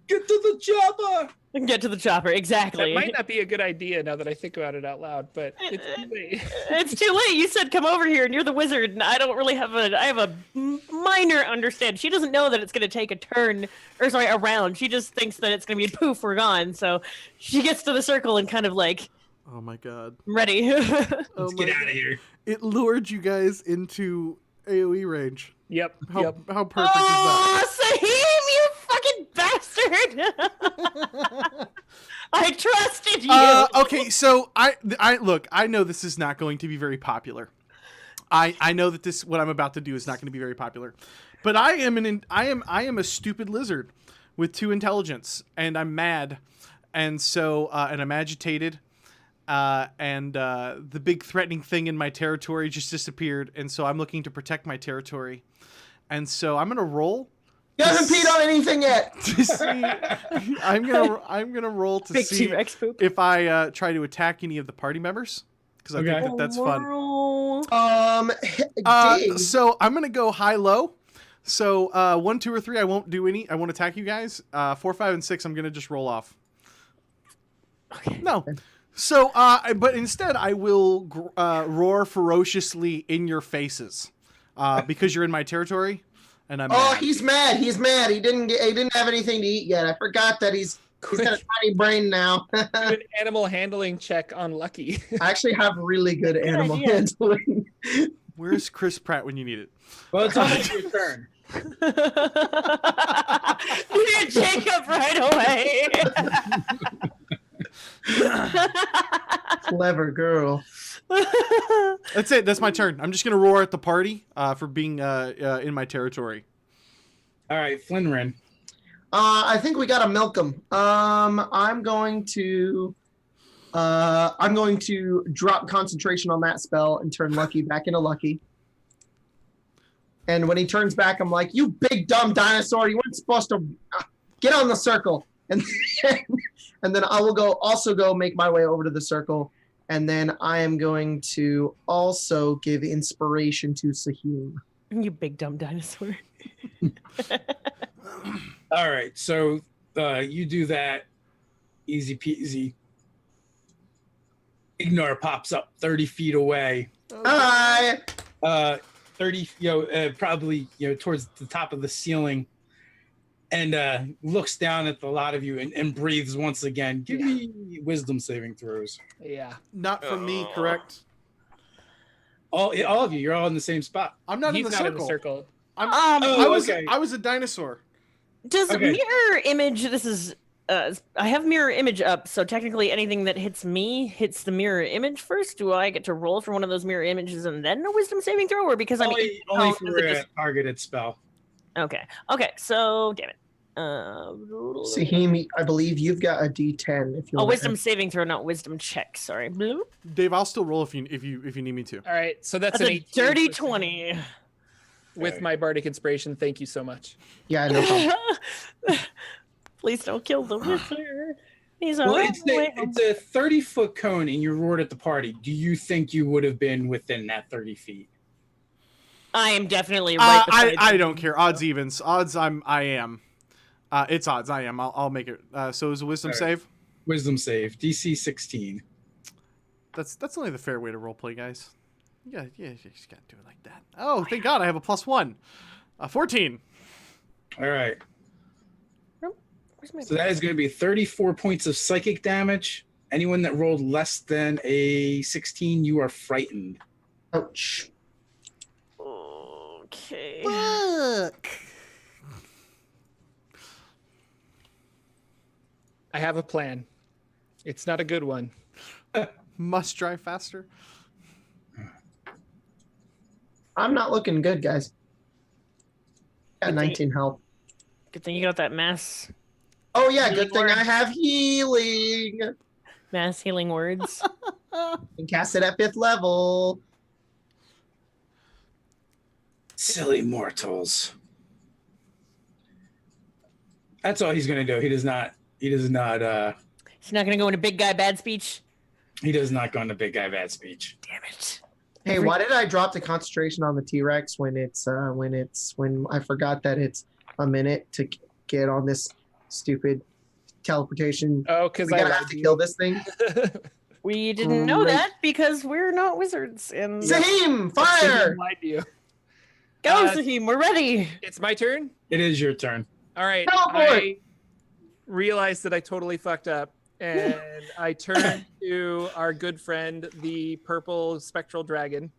Get to the chopper.
Get to the chopper.
That
Exactly.
might not be a good idea now that I think about it out loud, but it's too late.
It's too late. You said come over here, and you're the wizard, and I don't really have I have a minor understand. She doesn't know that it's going to take a round. She just thinks that it's going to be poof, we're gone. So she gets to the circle and kind of like,
Oh my god.
ready.
Oh
Let's
my
get out
god.
of here.
It lured you guys into AoE range.
Yep.
How perfect is that?
Oh, Saheem, you fucking bastard! I trusted you.
Okay, so I look. I know this is not going to be very popular. I know that what I'm about to do is not going to be very popular, but I am a stupid lizard with 2 intelligence, and I'm mad, and so and I'm agitated, and the big threatening thing in my territory just disappeared, and so I'm looking to protect my territory, and so I'm gonna roll.
You haven't peed on anything yet.
To see, I'm gonna roll to
Big
see
T-Rex poop.
if I try to attack any of the party members, because I think that's fun.
fun.
So I'm gonna go high-low. So 1, 2, or 3, I won't do any. I won't attack you guys. 4, 5, and 6, I'm gonna just roll off.
Okay.
No. So but instead I will roar ferociously in your faces, because you're in my territory, and I'm.
Oh,
mad.
he's mad. He's mad. He didn't have anything to eat yet. I forgot that he's got a tiny brain now.
Do an animal handling check on Lucky.
I actually have really good animal
idea.
handling.
Where's Chris Pratt when you need it?
Well, it's almost your turn.
You did Jacob right away.
Clever girl.
That's it. That's my turn. I'm just gonna roar at the party for being in my territory.
All right, Flinrin.
I think we gotta milk him. I'm going to drop concentration on that spell and turn Lucky back into Lucky. And when he turns back, I'm like, "You big dumb dinosaur! You weren't supposed to get on the circle." And then I will also go make my way over to the circle, and then I am going to also give inspiration to Saheem.
You big dumb dinosaur.
All right, so you do that, easy peasy. Ignore pops up 30 feet away.
Hi.
30, probably, towards the top of the ceiling, and looks down at the lot of you and breathes once again. Give me wisdom saving throws.
Yeah.
Not for me, correct?
All of you, you're all in the same spot.
I'm not in
He's
the
not
circle.
in the circle.
I was a dinosaur.
Does
Okay.
mirror image? This is. I have mirror image up, so technically anything that hits me hits the mirror image first. Do I get to roll for one of those mirror images and then a wisdom saving throw, or because I'm
Only
does
for
it
a
just-
targeted spell.
Okay. Okay. So damn it.
Sahim, I believe you've got a D10. If you
Oh,
want
wisdom saving throw, not wisdom check. Sorry. Bloop.
Dave, I'll still roll if you need me to.
All right, so that's
That's
an
a
18
dirty
for-
20.
with my bardic inspiration. Thank you so much.
Yeah, no problem.
Please don't kill the wizard. He's
Well,
alright.
it's a 30-foot cone, and you roared at the party. Do you think you would have been within that 30 feet?
I am definitely right. beside
I
you.
don't care. Odds evens. Odds I am. It's odds. I am. I'll make it. So is a wisdom
All right.
save.
Wisdom save, DC 16.
That's only the fair way to roleplay, guys. Yeah, you just gotta do it like that. Oh, thank God, I have a +1. 14.
All right.
Where's my
So that is going to be 34 points of psychic damage. Anyone that rolled less than a 16, you are frightened.
Ouch.
Okay.
Fuck.
I have a plan. It's not a good one.
Must drive faster.
I'm not looking good, guys. Got 19 health.
Good thing you got that mass
Oh yeah,
Healing
good thing
word.
I have healing.
healing words.
And cast it at 5th level.
Silly mortals. That's all he's going to do. He does not
He's not gonna go into big guy bad speech.
go into big guy bad speech.
Damn it.
Hey, why did I drop the concentration on the T-Rex when I forgot that it's a minute to get on this stupid teleportation?
Oh, because
We
I
gotta have to kill this thing.
We didn't know
Great.
that because we're not wizards. And
Sahim, fire!
lied to you.
go, Sahim, we're ready.
It's my turn.
It is your turn.
All right.
Teleport!
I realized that I totally fucked up, and I turned to our good friend, the purple spectral dragon,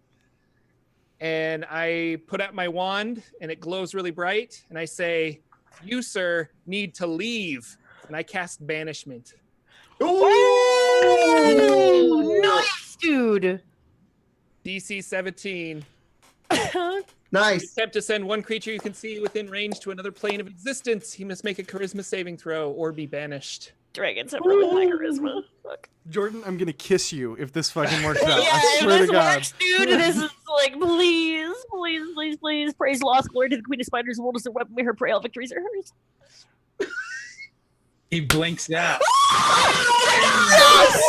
and I put out my wand, and it glows really bright, and I say, "You, sir, need to leave," and I cast banishment.
Ooh, nice, dude.
DC 17.
Nice.
Attempt to send one creature you can see within range to another plane of existence. He must make a charisma saving throw or be banished.
Dragons have really high charisma. Fuck.
Jordan, I'm gonna kiss you if this fucking works out.
Yeah,
I
if
swear
this
to God.
works, dude, this is like, please, please, please, please, praise lost glory to the Queen of Spiders, world is the weapon, may her pray, all victories are hers.
He blinks out.
Yes!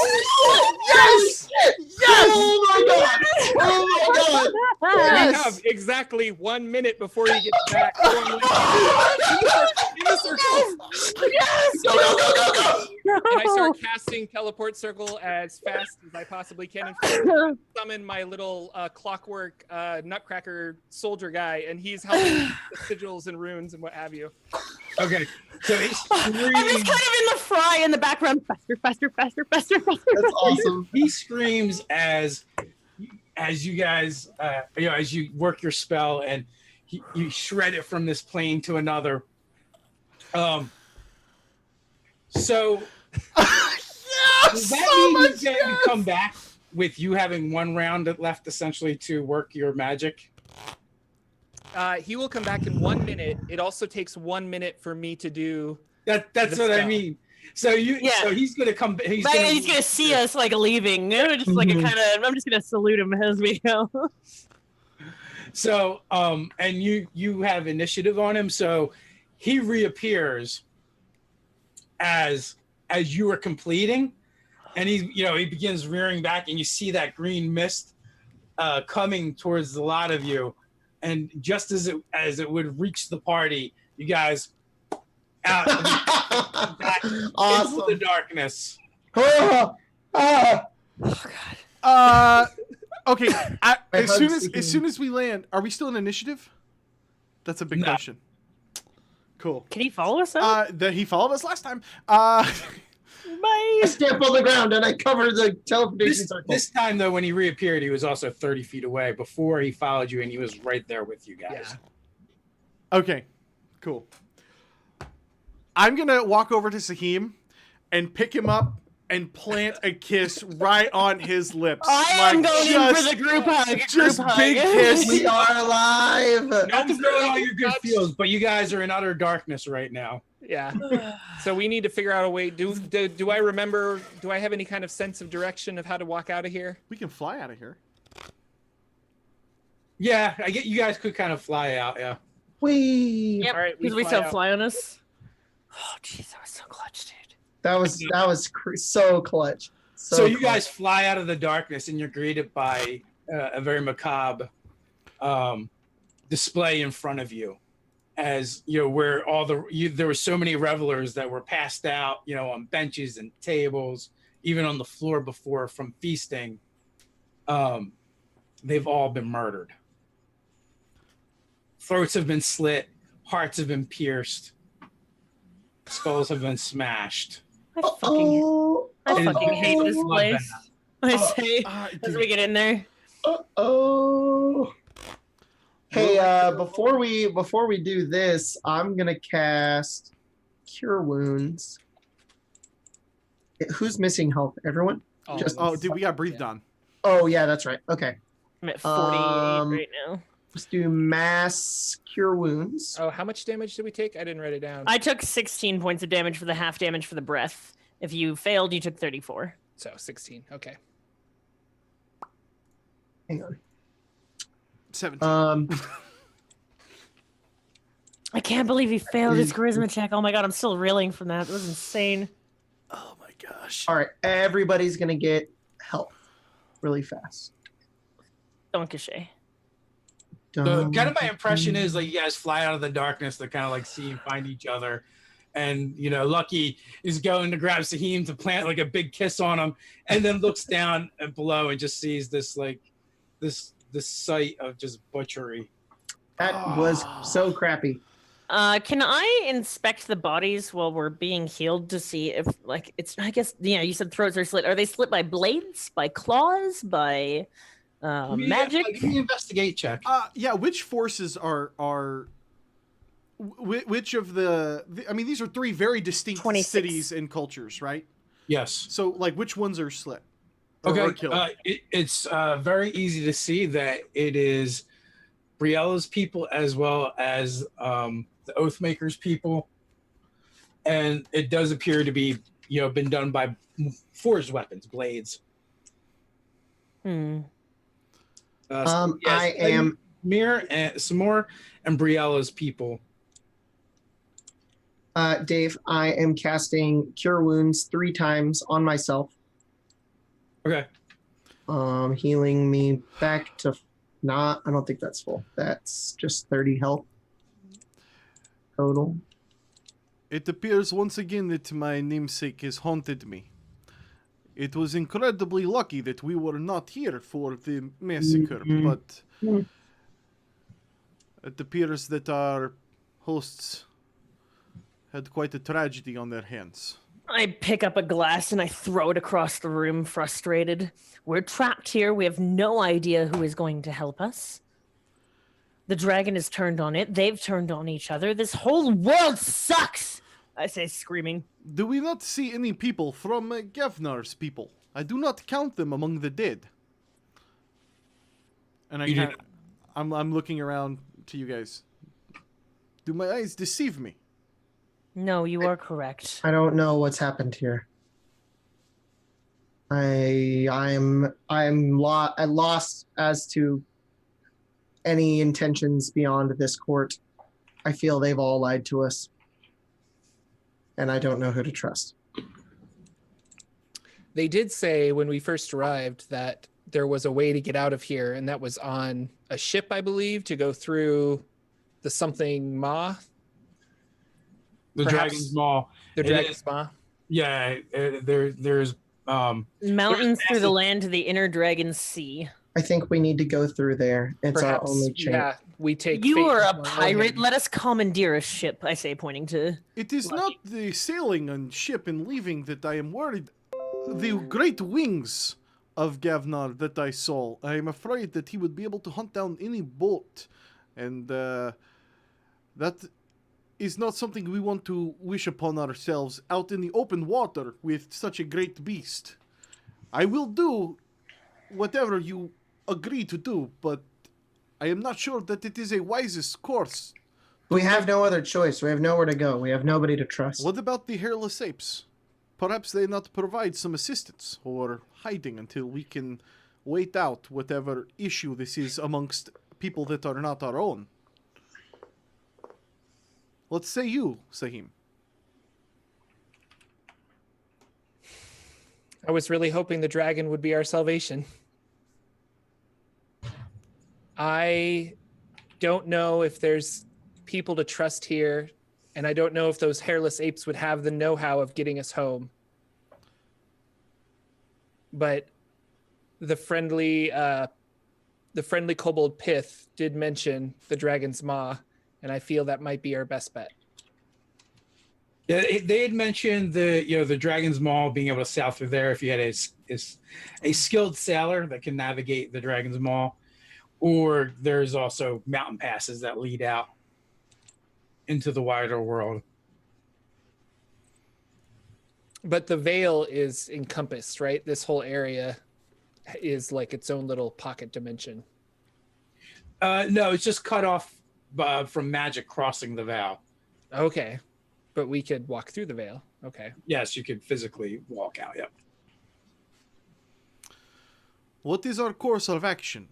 Yes! Yes! Oh my god! Oh my god!
We
Yes!
have exactly 1 minute before he gets back. In the circle.
Yes!
Go, go, go, go, go!
And I start casting teleport circle as fast as I possibly can and summon my little clockwork nutcracker soldier guy, and he's helping the sigils and runes and what have you.
Okay. So he
I'm just kind
screams,
of in the fry in the background. Faster, faster, faster, faster, faster.
That's awesome.
he screams as you guys, as you work your spell and you shred it from this plane to another. So does that mean he's going to come back with you having one round left essentially to work your magic?
He will come back in 1 minute. It also takes 1 minute for me to do.
That's
The
what I
spell.
mean. So
Yeah.
he's going to come. He's
But
going
he's gonna see us like leaving. Just like a kind of. I'm just gonna salute him as we go.
So, and you have initiative on him, so he reappears as you are completing, and he begins rearing back, and you see that green mist coming towards the lot of you, and just as it would reach the party, you guys out back into the
Awesome.
darkness.
Ah, ah.
Okay. As
hug
soon as
Sahim.
as soon as we land, are we still in initiative? That's a big
No.
question. Cool.
Can he follow us up?
That he followed us last time.
Bye.
I stamp on the ground and I cover the teleportation circle.
This time, though, when he reappeared, he was also 30 feet away. Before he followed you, and he was right there with you guys.
Okay. Cool. I'm gonna walk over to Sahim and pick him up and plant a kiss right on his lips.
I am
Like,
going in for the group hug.
just
group
big
hug.
kiss.
We are alive.
Not to throw all your good feels, but you guys are in utter darkness right now.
Yeah. So we need to figure out a way. Do I remember? Do I have any kind of sense of direction of how to walk out of here?
We can fly out of here.
Yeah, I get you guys could kind of fly out. Yeah.
Wee.
Yep.
All right, we
Because we
fly
still
out.
fly on us. Oh, jeez, that was so clutch, dude.
That was so clutch.
So you
clutch.
guys fly out of the darkness and you're greeted by a very macabre display in front of you, as you know, where there were so many revelers that were passed out, you know, on benches and tables, even on the floor before from feasting. They've all been murdered. Throats have been slit, hearts have been pierced, skulls have been smashed.
I fucking hate this
Oh.
place. I say as
dude.
we get in there.
Hey, before we do this, I'm gonna cast Cure Wounds. Who's missing health? Everyone? Just-
Oh, dude, we got breathed on.
Oh yeah, that's right. Okay,
I'm at 48 right now.
let's do mass Cure Wounds.
Oh, how much damage did we take? I didn't write it down.
I took 16 points of damage for the half damage for the breath. If you failed, you took 34.
So 16. Okay.
Hang on.
17.
I can't believe he failed his charisma check. Oh my god, I'm still reeling from that. That was insane.
Oh my gosh.
All right, everybody's gonna get health really fast.
Donkashay.
Kind of my impression is like you guys fly out of the darkness to kind of like see and find each other. And, you know, Lucky is going to grab Saheem to plant like a big kiss on him, and then looks down and below and just sees this like this sight of just butchery.
That was so crappy.
Can I inspect the bodies while we're being healed to see if, like, it's, I guess, yeah, you said throats are slit. Are they slit by blades, by claws, by magic?
Give me an investigate check.
Yeah, which forces are which of I mean, these are three very distinct
26.
cities and cultures, right?
Yes.
So, like, which ones are slit? Or
Okay.
killed?
It's very easy to see that it is Briella's people as well as the Oathmaker's people, and it does appear to be, you know, been done by forged weapons, blades.
Hmm.
I am
Mir and Samor and Briella's people.
Dave. I am casting Cure Wounds 3 times on myself.
Okay.
Healing me back to I don't think that's full. That's just 30 health total.
It appears once again that my namesake has haunted me. It was incredibly lucky that we were not here for the massacre, but it appears that our hosts had quite a tragedy on their hands.
I pick up a glass and I throw it across the room, frustrated. We're trapped here. We have no idea who is going to help us. The dragon has turned on it. They've turned on each other. This whole world sucks! I say, screaming.
Do we not see any people from Gavnar's people? I do not count them among the dead. And I'm looking around to you guys. Do my eyes deceive me?
No, you are correct.
I don't know what's happened here. I'm lost as to any intentions beyond this court. I feel they've all lied to us, and I don't know who to trust.
They did say when we first arrived that there was a way to get out of here, and that was on a ship, I believe, to go through the something Maw.
The
Perhaps.
Dragon's Maw.
The
It
Dragon's
is-
Maw.
Yeah, there's
Mountains through the
massive-
land to the inner dragon sea.
I think we need to go through there. It's our
Perhaps,
only chance.
yeah, we take.
You
fate
are a
into our own
pirate.
hands.
Let us commandeer a ship, I say, pointing to...
It is not the sailing on ship and leaving that I am worried. The great wings of Gavnar that I saw. I am afraid that he would be able to hunt down any boat. And that is not something we want to wish upon ourselves out in the open water with such a great beast. I will do whatever you agree to do, but I am not sure that it is a wisest course.
We have no other choice. We have nowhere to go. We have nobody to trust.
What about the hairless apes? Perhaps they not provide some assistance or hiding until we can wait out whatever issue this is amongst people that are not our own. Let's say you, Sahim.
I was really hoping the dragon would be our salvation. I don't know if there's people to trust here, and I don't know if those hairless apes would have the know-how of getting us home. But the friendly kobold Pith did mention the dragon's maw, and I feel that might be our best bet.
Yeah, they had mentioned the dragon's maw, being able to sail through there if you had a skilled sailor that can navigate the dragon's maw, or there's also mountain passes that lead out into the wider world.
But the veil is encompassed, right? This whole area is like its own little pocket dimension.
No, it's just cut off from magic crossing the veil.
Okay. But we could walk through the veil. Okay.
Yes, you could physically walk out. Yep.
What is our course of action?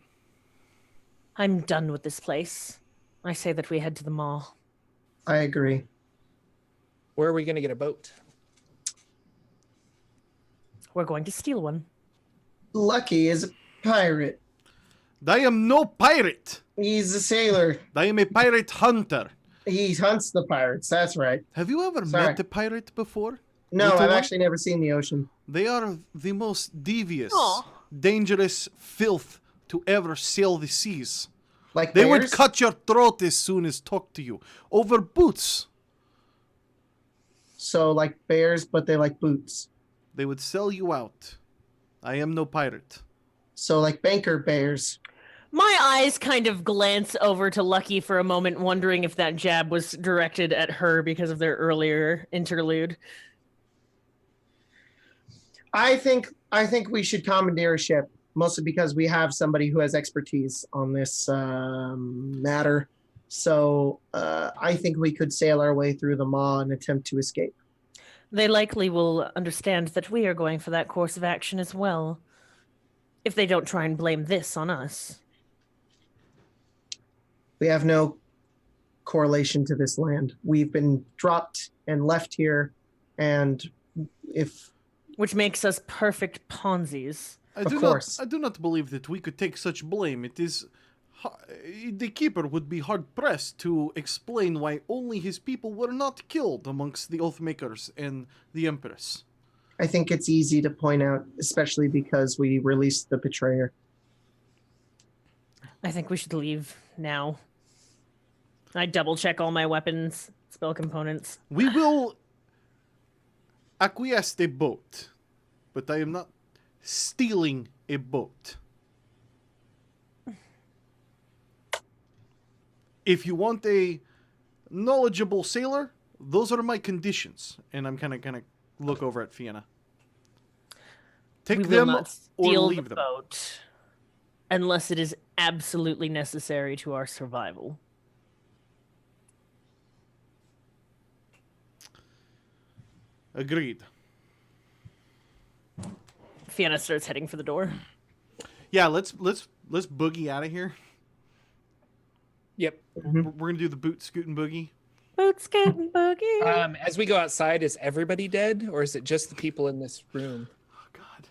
I'm done with this place. I say that we head to the mall.
I agree.
Where are we going to get a boat?
We're going to steal one.
Lucky is a pirate.
I am no pirate.
He's a sailor.
I am a pirate hunter.
He hunts the pirates. That's right.
Have you ever
Sorry.
met a pirate before?
No,
Little
I've
one?
actually never seen the ocean.
They are the most devious,
Aw.
dangerous filth to ever sail the seas.
Like
They
bears?
would cut your throat as soon as talk to you. Over boots.
So like bears, but they like boots.
They would sell you out. I am no pirate.
So like banker bears.
My eyes kind of glance over to Lucky for a moment, wondering if that jab was directed at her because of their earlier interlude.
I think we should commandeer a ship, mostly because we have somebody who has expertise on this matter. So I think we could sail our way through the maw and attempt to escape.
They likely will understand that we are going for that course of action as well, if they don't try and blame this on us.
We have no correlation to this land. We've been dropped and left here, and if
Which makes us perfect Ponzi's.
I
Of course.
I do not believe that we could take such blame. It is... The keeper would be hard-pressed to explain why only his people were not killed amongst the Oathmakers and the Empress.
I think it's easy to point out, especially because we released the betrayer.
I think we should leave now. I double check all my weapons, spell components.
We will acquiesce a boat, but I am not stealing a boat. If you want a knowledgeable sailor, those are my conditions. And I'm kind of look over at Fiona. Take
We will
them
not
or
steal
leave
the
them.
boat unless it is absolutely necessary to our survival.
Agreed.
Fiona starts heading for the door.
Yeah, let's boogie out of here.
Yep.
We're gonna do the boot scooting boogie.
Boot scooting boogie.
As we go outside, is everybody dead, or is it just the people in this room?
Oh God.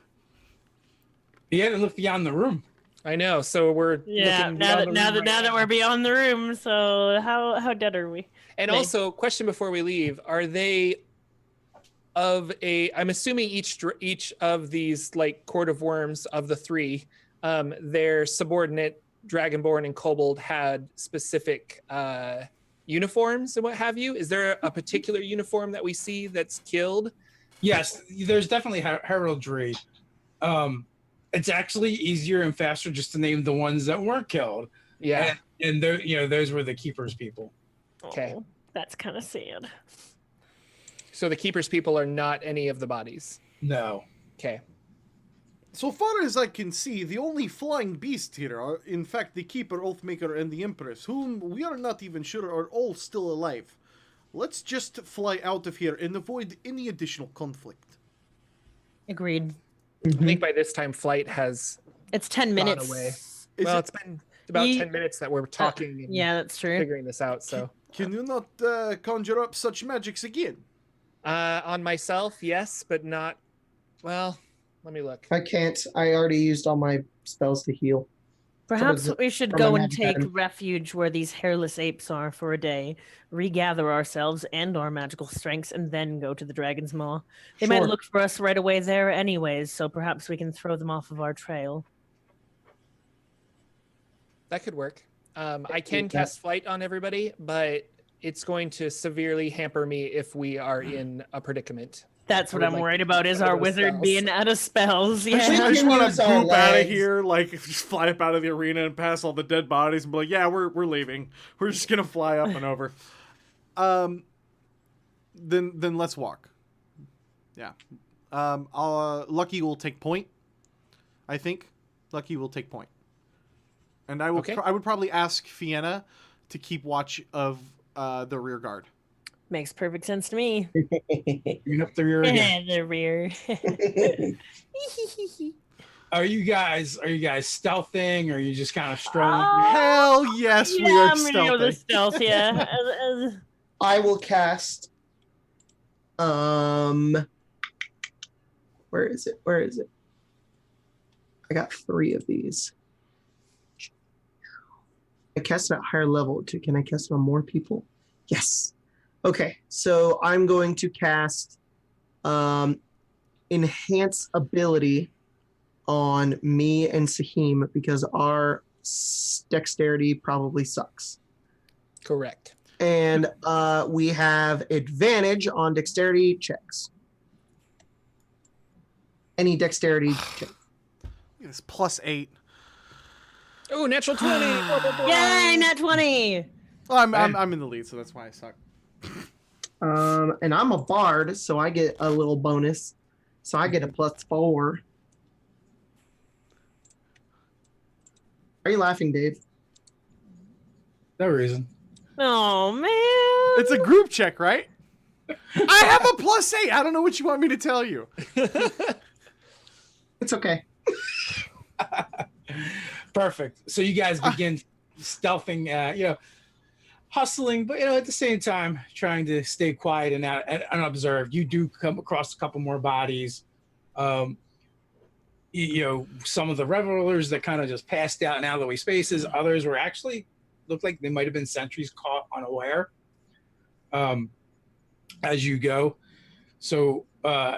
You had to look beyond the room.
I know. So we're
Yeah,
looking
now
beyond
that
the room
now
right
that we're beyond the room, so how dead are we?
And
They-
also, question before we leave: are they of a? I'm assuming each of these like Court of Worms of the three, their subordinate Dragonborn and Kobold had specific uniforms and what have you. Is there a particular uniform that we see that's killed?
Yes, there's definitely heraldry. It's actually easier and faster just to name the ones that weren't killed.
Yeah.
And those were the keepers people.
Okay.
That's kind of sad.
So the keeper's people are not any of the bodies.
No.
Okay.
So far as I can see, the only flying beasts here are, in fact, the Keeper, Oathmaker, and the Empress, whom we are not even sure are all still alive. Let's just fly out of here and avoid any additional conflict.
Agreed.
I think by this time flight has
It's 10
gone
minutes.
away.
Is
Well,
it-
it's been about 10 minutes that we're talking and
Yeah, that's true.
figuring this out. So
Can you not conjure up such magics again?
on myself, yes, but not. Well, let me look.
I can't. I already used all my spells to heal.
Perhaps
the-
we should
from
go
a
and
magic
take
item.
refuge where these hairless apes are for a day, regather ourselves and our magical strengths, and then go to the Dragon's Maw. They might
Sure.
look for us right away there anyways, so perhaps we can throw them off of our trail.
That could work. I can
Yeah.
cast flight on everybody, but it's going to severely hamper me if we are in a predicament.
That's
I
what
would
I'm
like
worried
to
about,
keep
is
out
our
of those
wizard
spells.
being out of spells.
We
I
Yeah.
just
can
want
use
to
our
poop out of
legs.
here, like just fly up out of the arena and pass all the dead bodies and be like, yeah, we're leaving. We're just gonna fly up and over. Then let's walk. Yeah. Lucky will take point. I think Lucky will take point, and I will.
Okay.
I would probably ask Fienna to keep watch of the rear guard.
Makes perfect sense to me.
Bring up the rear again.
The rear.
Are you guys stealthing, or are you just kind of strolling?
Hell yes, we
yeah,
are
I'm gonna go with the
stealthing.
stealth, yeah.
I will cast. Where is it? Where is it? I got 3 of these. I cast it at higher level too. Can I cast it on more people? Yes. Okay, so I'm going to cast enhance ability on me and Sahim because our dexterity probably sucks.
Correct.
And we have advantage on dexterity checks. Any dexterity check.
It's +8.
Oh, natural 20.
Yay, nat 20!
Well, I'm in the lead, so that's why I suck.
And I'm a bard, so I get a little bonus. So I get a +4. Are you laughing, Dave?
No reason.
Oh, man.
It's a group check, right? I have a +8. I don't know what you want me to tell you.
It's okay.
Perfect. So you guys begin stealthing, hustling, but at the same time trying to stay quiet and unobserved. You do come across a couple more bodies. Some of the revelers that kind of just passed out in out of the way spaces. Others were actually looked like they might have been sentries caught unaware. As you go, so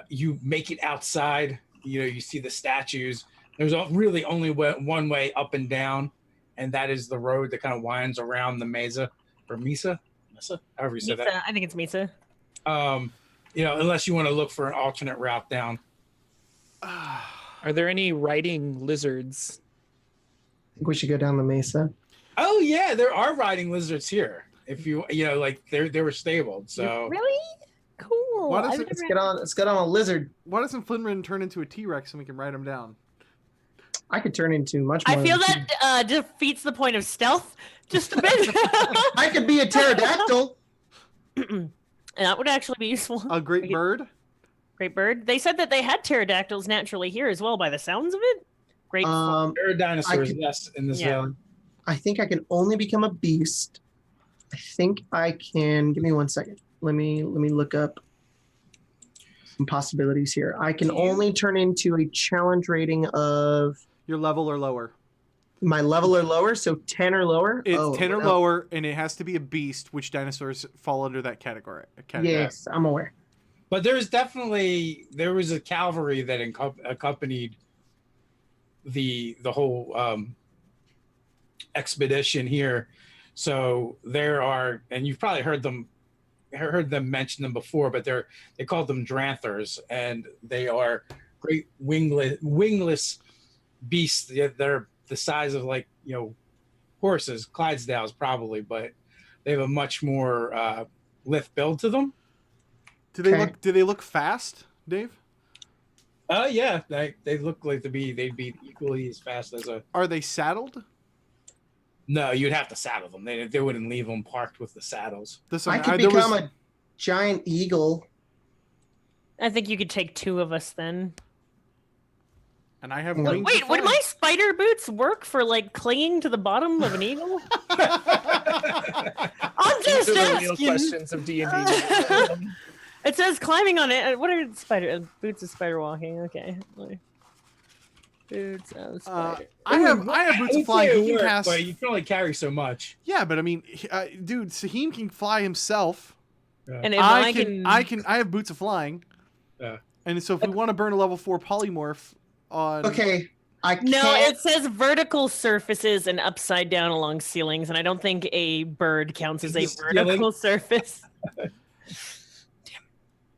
you make it outside. You see the statues. There's really only one way up and down, and that is the road that kind of winds around the mesa or mesa, however you say that.
Misa. I think it's Misa.
Unless you want to look for an alternate route down.
Are there any riding lizards?
I think we should go down the mesa.
Oh yeah, there are riding lizards here. If you they were stabled. So
Really? Cool.
Why does
I've
it-
never-
Let's get on a lizard.
Why doesn't Flinrin turn into a T-Rex and we can ride him down?
I could turn into much more.
I feel that defeats the point of stealth just a bit.
I could be a pterodactyl.
That would actually be useful.
A great bird?
Great bird. They said that they had pterodactyls naturally here as well, by the sounds of it. Great.
there are dinosaurs,
I could-
yes, in this
Yeah.
valley.
I think I can only become a beast. I think I can. Give me 1 second. Let me look up some possibilities here. I can only turn into a challenge rating of
Your level or lower.
my level or lower, so 10 or lower.
It's 10 or
no.
lower, and it has to be a beast, which dinosaurs fall under that category.
Yes, I'm aware.
But there was a cavalry that accompanied the whole expedition here. So there are, and you've probably heard them mention them before, but they called them Duran Thurs, and they are great wingless beasts. They're the size of horses, Clydesdales probably, but they have a much more lift build to them.
Do they
Okay.
look? Do they look fast, Dave?
Yeah, they look like they'd be equally as fast as a.
Are they saddled?
No, you'd have to saddle them. They wouldn't leave them parked with the saddles.
I could become a giant eagle.
I think you could take 2 of us then.
And I have
Wait,
wings.
Wait,
to
would
fly.
my spider boots work for like clinging to the bottom of an eagle? I'm just
These are the real
asking.
questions of D&D.
It says climbing on it. What are spider boots of spider walking? Okay. Boots of spider.
I have boots of flying. He can cast.
But you can only carry so much.
Yeah, but I mean, dude, Saheem can fly himself.
And if
I have boots of flying.
Yeah.
And so if we want to burn a level 4 polymorph on.
Okay, I can't.
No, it says vertical surfaces and upside down along ceilings, and I don't think a bird counts as a
Is this
vertical surface.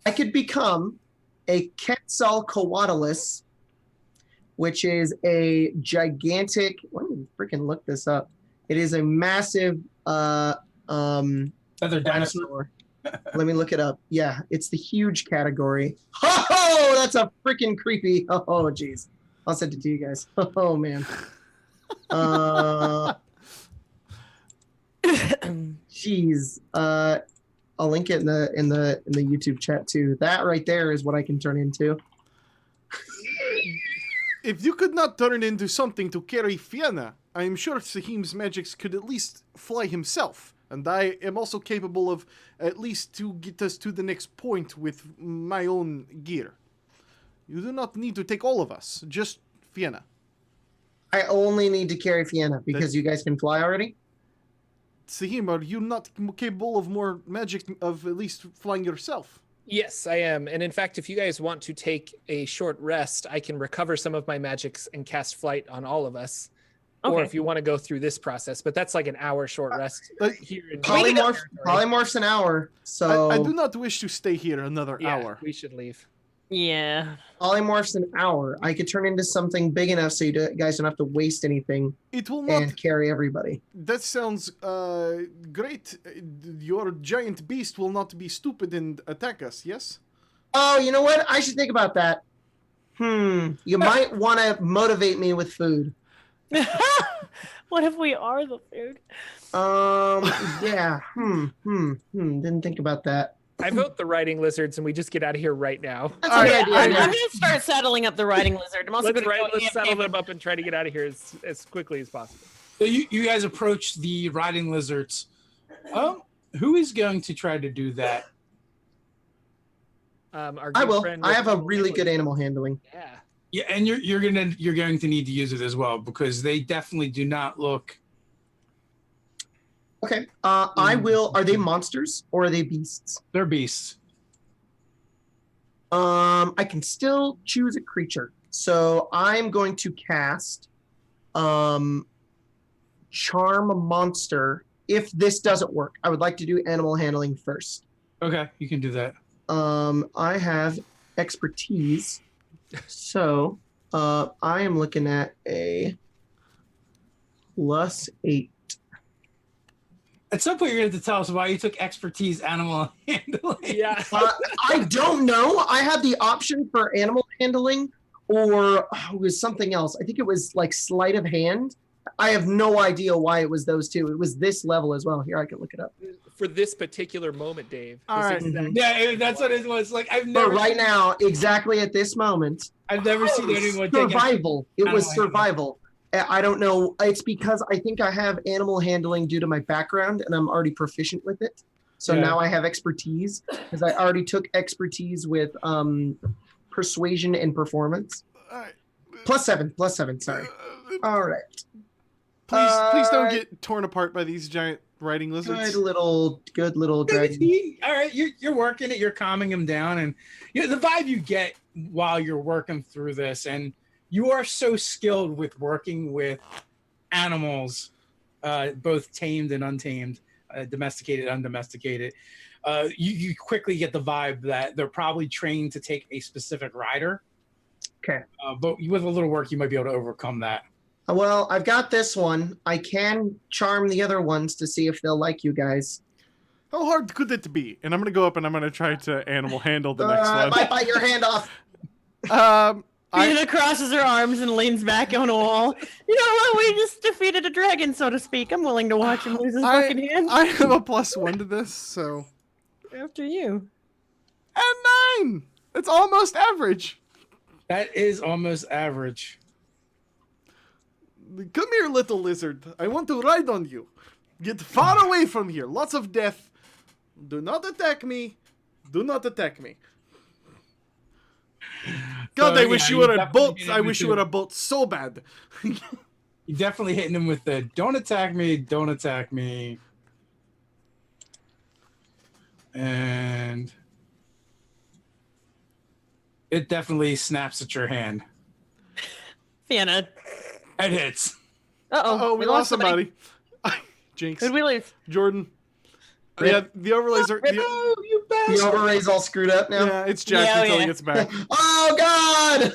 I could become a Quetzalcoatlus, which is a gigantic. Let me freaking look this up. It is a massive
Other dinosaur.
dinosaur. Let me look it up. Yeah, it's the huge category. Oh, that's a freaking creepy. Oh, jeez. I'll send it to you guys. Oh man. Jeez. I'll link it in the YouTube chat too. That right there is what I can turn into.
If you could not turn into something to carry Fianna, I am sure Saheem's magics could at least fly himself. And I am also capable of at least to get us to the next point with my own gear. You do not need to take all of us, just Fianna.
I only need to carry Fianna because you guys can fly already.
Saheem, are you not capable of more magic of at least flying yourself?
Yes, I am. And in fact, if you guys want to take a short rest, I can recover some of my magics and cast flight on all of us. Or
Okay.
if you want to go through this process, but that's like an hour short rest here in
Polymorph's an hour, so
I do not wish to stay here another hour.
We should leave.
Yeah.
polymorph's an hour. I could turn into something big enough so you guys don't have to waste anything
It will not.
and carry everybody.
That sounds great. Your giant beast will not be stupid and attack us, yes?
Oh, you know what? I should think about that. You might want to motivate me with food.
What if we are the food?
Yeah. Didn't think about that.
I vote the riding lizards and we just get out of here right now.
That's
All
a
right,
good
I'm
idea.
going to start saddling up the riding lizard. I'm also
Let's
going to
saddle them up and try to get out of here as quickly as possible.
So you guys approach the riding lizards. Who is going to try to do that?
Our
I
good
will.
friend
I
with
have a
animal
really good
handling.
animal handling.
Yeah.
Yeah, and you're going to need to use it as well because they definitely do not look.
Okay. I will. Are they monsters or are they beasts?
They're beasts.
I can still choose a creature. So I'm going to cast Charm Monster. If this doesn't work, I would like to do animal handling first.
Okay, you can do that.
I have expertise. So I am looking at a +8.
At some point, you're going to have to tell us why you took expertise animal handling.
Yeah.
I don't know. I had the option for animal handling or it was something else. I think it was like sleight of hand. I have no idea why it was those two. It was this level as well. Here, I can look it up.
For this particular moment, Dave.
All
this
right.
exact-
Yeah, that's what it was. Like I've
But
never,
right now, exactly at this moment,
I've never seen anyone take.
survival. It was
Animal handling.
survival. I don't know. It's because I think I have animal handling due to my background and I'm already proficient with it. So
Yeah.
now I have expertise because I already took expertise with persuasion and performance.
All right.
+7. Sorry. All right.
Please don't get torn apart by these giant riding lizards.
Good little dragon.
All right, you're working it. You're calming him down, and the vibe you get while you're working through this, and you are so skilled with working with animals, both tamed and untamed, domesticated, undomesticated. You quickly get the vibe that they're probably trained to take a specific rider.
Okay.
But with a little work, you might be able to overcome that.
Well, I've got this one. I can charm the other ones to see if they'll like you guys.
How hard could it be? And I'm gonna go up and I'm gonna try to animal handle the next
I
one.
might bite your hand off.
Fiona crosses her arms and leans back on a wall. You know what? We just defeated a dragon, so to speak. I'm willing to watch him lose his fucking hand.
I have a +1 to this, so.
After you.
And 9! It's almost average.
That is almost average.
Come here, little lizard. I want to ride on you. Get far away from here. Lots of death. Do not attack me. Do not attack me. God,
So,
I wish
yeah,
you were
you
a boat.
definitely
I wish you
hit
were a boat so bad.
You're definitely hitting him with the don't attack me, don't attack me. And it definitely snaps at your hand.
Fiona.
It hits.
Uh-oh.
Oh, we lost somebody. Jinx.
Who'd we lose?
Jordan.
Rip.
Yeah, the overlays are.
Oh, you
The
bastard.
overlay's all screwed up now.
Yeah, it's Jack
Yeah,
until he
yeah.
gets back.
Oh God!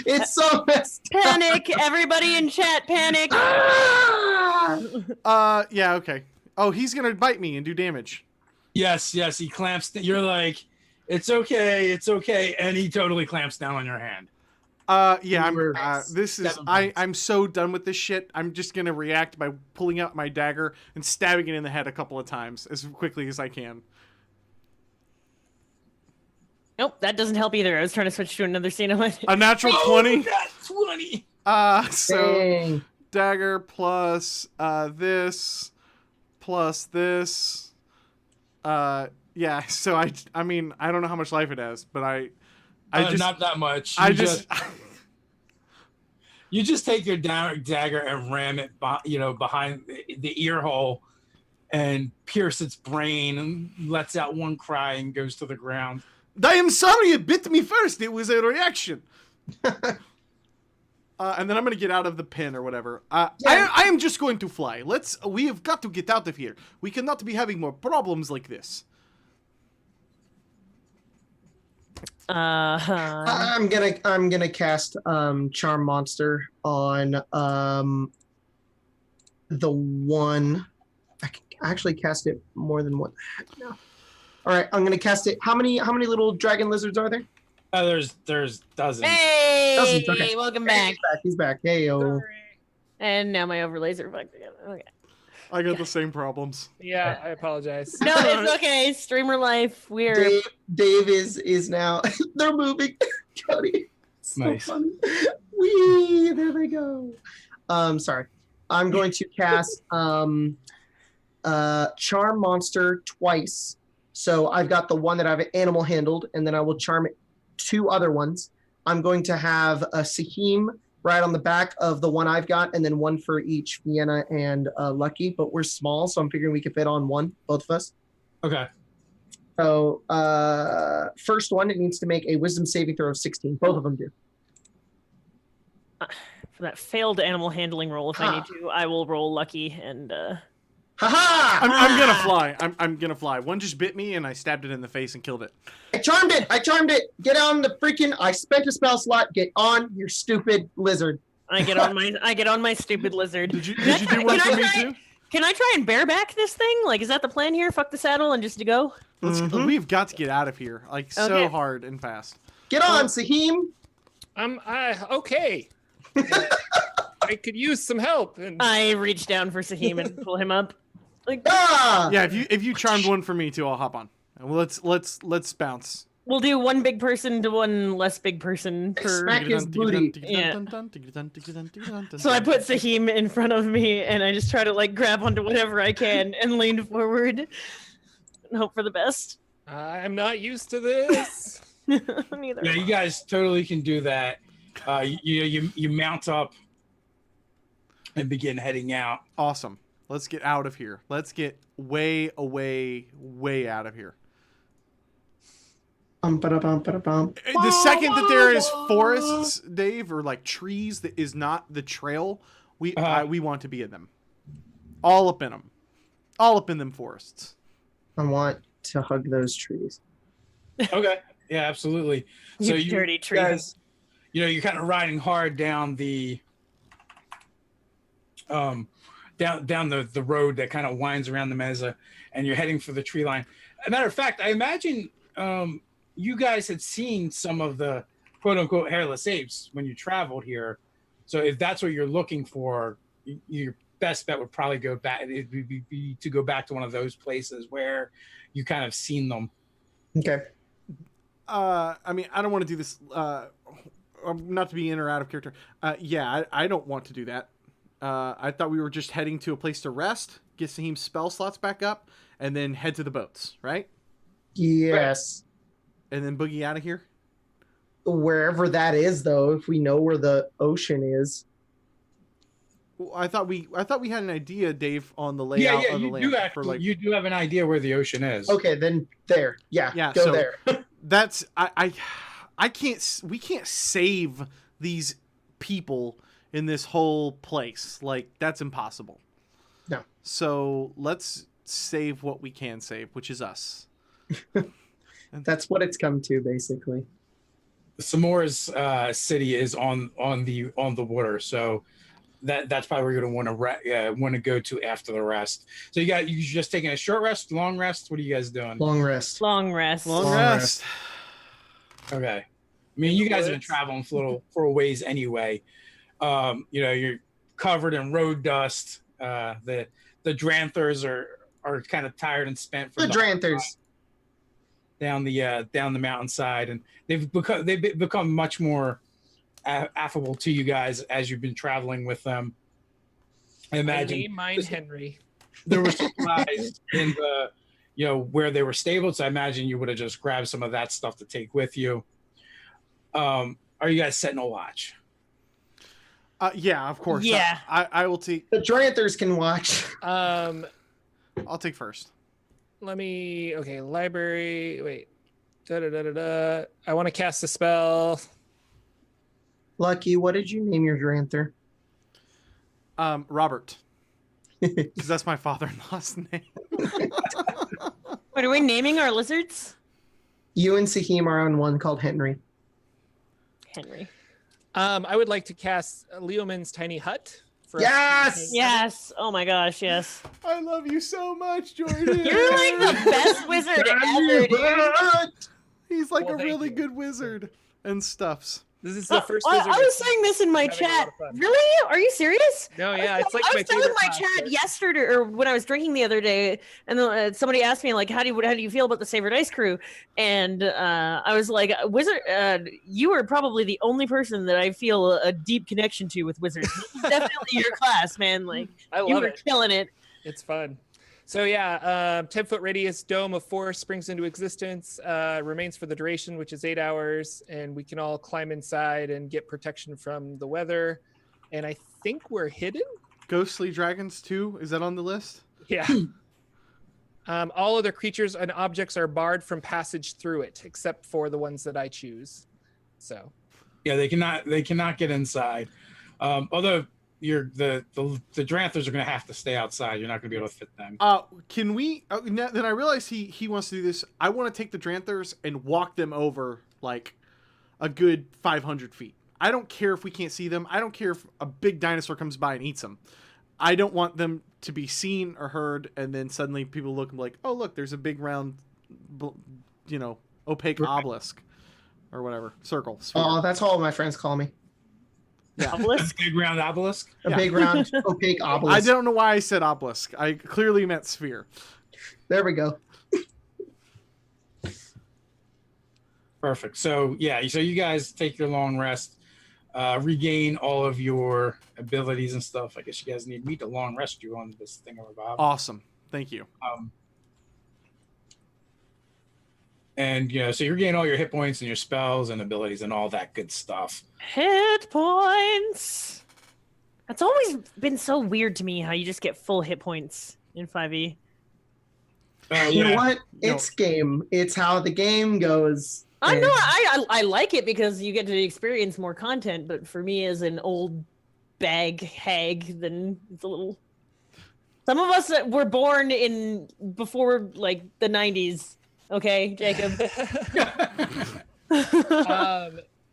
It's so messed up.
Panic! Everybody in chat, panic!
Ah!
Yeah, okay. Oh, he's gonna bite me and do damage.
Yes, he clamps. You're like, it's okay, and he totally clamps down on your hand.
Yeah,
We're
this is
7 points.
I'm so done with this shit. I'm just gonna react by pulling out my dagger and stabbing it in the head a couple of times as quickly as I can.
Nope, that doesn't help either. I was trying to switch to another scene.
A natural 20.
That's 20.
So
Dang.
dagger plus this plus this. Yeah. So I mean I don't know how much life it has, but I just
Not that much. You just take your dagger and ram it, behind the ear hole, and pierce its brain, and lets out one cry and goes to the ground.
I am sorry it bit me first. It was a reaction. And then I'm gonna get out of the pin or whatever. I am just going to fly. We have got to get out of here. We cannot be having more problems like this.
I'm gonna cast Charm Monster on the one. I can actually cast it more than one. No. All right, I'm gonna cast it. How many little dragon lizards are there?
There's dozens.
Hey!
Dozens, okay.
Welcome back.
He's back. Hey yo.
And now my overlays are fucked together. Okay.
I got the same problems.
Yeah, I apologize.
No, it's okay. Streamer life. We're
Dave is now. They're moving. Cody. So
Nice.
funny. Wee, there they go. Sorry. I'm going to cast Charm Monster twice. So I've got the one that I've animal handled, and then I will charm it 2 other ones. I'm going to have a Sahim right on the back of the one I've got, and then one for each Vienna and Lucky. But we're small, so I'm figuring we can fit on one, both of us.
Okay.
So first one, it needs to make a Wisdom saving throw of 16. Both of them do.
for that failed animal handling roll. If I need to, I will roll lucky and.
Ha
I'm gonna fly. I'm gonna fly. One just bit me and I stabbed it in the face and killed it.
I charmed it. Get on the freaking. I spent a spell slot. Get on your stupid lizard.
I get on my stupid lizard.
Did you do one for me too?
Can I try and bareback this thing? Like, is that the plan here? Fuck the saddle and just to go?
We've got to get out of here, like so
Okay.
hard and fast.
Get on, Sahim.
Okay. I could use some help. And
I reach down for Sahim and pull him up. Like,
Ah!
Yeah, if you charmed one for me too, I'll hop on. And let's bounce.
we'll do one big person to one less big person per.
Smack his booty.
So I put Sahim in front of me and I just try to like grab onto whatever I can and lean forward and hope for the best.
I'm not used to this.
Neither.
Yeah, you guys totally can do that. You mount up and begin heading out.
Awesome. Let's get out of here. Let's get way out of here. The second that there is forests, Dave, or like trees that is not the trail, we want to be in them. All up in them. All up in them forests.
I want to hug those trees.
Okay. Yeah, absolutely. So
You dirty tree.
guys, you're kind of riding hard down the down the road that kind of winds around the mesa, and you're heading for the tree line. As a matter of fact, I imagine you guys had seen some of the quote unquote hairless apes when you traveled here. So if that's what you're looking for, your best bet would probably go back. It would be to go back to one of those places where you kind of seen them.
Okay.
I mean, I don't want to do this. Not to be in or out of character. Yeah, I don't want to do that. I thought we were just heading to a place to rest, get Saheem's spell slots back up, and then head to the boats, right?
Yes.
And then boogie out of here.
Wherever that is, though, if we know where the ocean is.
Well, I thought we had an idea, Dave, on the layout of the land.
You do actually. You do have an idea where the ocean is.
Okay, then there. Yeah, go
so
there.
That's I can't. We can't save these people in this whole place. Like, that's impossible.
No.
So let's save what we can save, which is us.
That's what it's come to, basically.
Samora's city is on the water, so that's probably where you're gonna want to go to after the rest. So you just taking a short rest, long rest. What are you guys doing?
Long rest.
Long rest.
Long rest.
Okay. I mean, you guys have been traveling for a ways anyway. You're covered in road dust. The Duran Thurs are kind of tired and spent from
The Duran Thurs.
down the mountainside, and they've become much more affable to you guys as you've been traveling with them. I imagine
Mine Henry.
there were supplies in the where they were stabled, so I imagine you would have just grabbed some of that stuff to take with you. Are you guys setting a watch?
Yeah, of course.
Yeah.
I will take.
The Duran Thurs can watch.
I'll take first.
Library. Wait. I want to cast a spell.
Lucky, what did you name your Duran Thur?
Robert. Because that's my father-in-law's name.
What are we naming our lizards?
You and Saheem are on one called Henry.
Henry.
I would like to cast Leoman's Tiny Hut.
Yes!
Yes. Oh my gosh, yes.
I love you so much, Jordan.
You're like the best wizard ever, dude.
He's like
Well,
a
thank
really
you.
good wizard and stuffs.
This is the first
I
wizard.
was saying this in my
having a lot
chat.
of fun.
Really? Are you serious?
No, yeah, it's like
I
my
was telling
favorite
my
class,
chat
right?
yesterday, or when I was drinking the other day, and then somebody asked me like, "How do you feel about the Saber Dice crew?" And I was like, "Wizard, you are probably the only person that I feel a deep connection to with wizards. This is definitely your class, man. Like,
I
you
love
were
it.
killing it."
It's fun. So yeah, 10-foot radius dome of force springs into existence, remains for the duration, which is 8 hours, and we can all climb inside and get protection from the weather. And I think we're hidden.
Ghostly dragons too. Is that on the list?
Yeah. All other creatures and objects are barred from passage through it, except for the ones that I choose. So.
Yeah, they cannot get inside. Although the Duran Thurs are going to have to stay outside. You're not going to be able to fit them.
Can we? Then I realize he wants to do this. I want to take the Duran Thurs and walk them over like a good 500 feet. I don't care if we can't see them. I don't care if a big dinosaur comes by and eats them. I don't want them to be seen or heard, and then suddenly people look like, oh look, there's a big round, opaque obelisk, or whatever, circle. Sphere.
Oh, that's all my friends call me.
Yeah.
Obelisk?
Big round obelisk.
A
Yeah.
big round opaque
I
obelisk.
don't know why I said obelisk. I clearly meant sphere.
There we go.
Perfect. So yeah, so you guys take your long rest, regain all of your abilities and stuff. I guess you guys need me to long rest you on this thing over Bob.
Awesome. Thank you.
And so you regain all your hit points and your spells and abilities and all that good stuff.
Hit points. That's always been so weird to me how you just get full hit points in 5e.
You know what?
No.
It's game. It's how the game goes.
I
And
know I like it because you get to experience more content, but for me as an old bag hag, then it's a little. Some of us were born in before like the 90s. Okay, Jacob.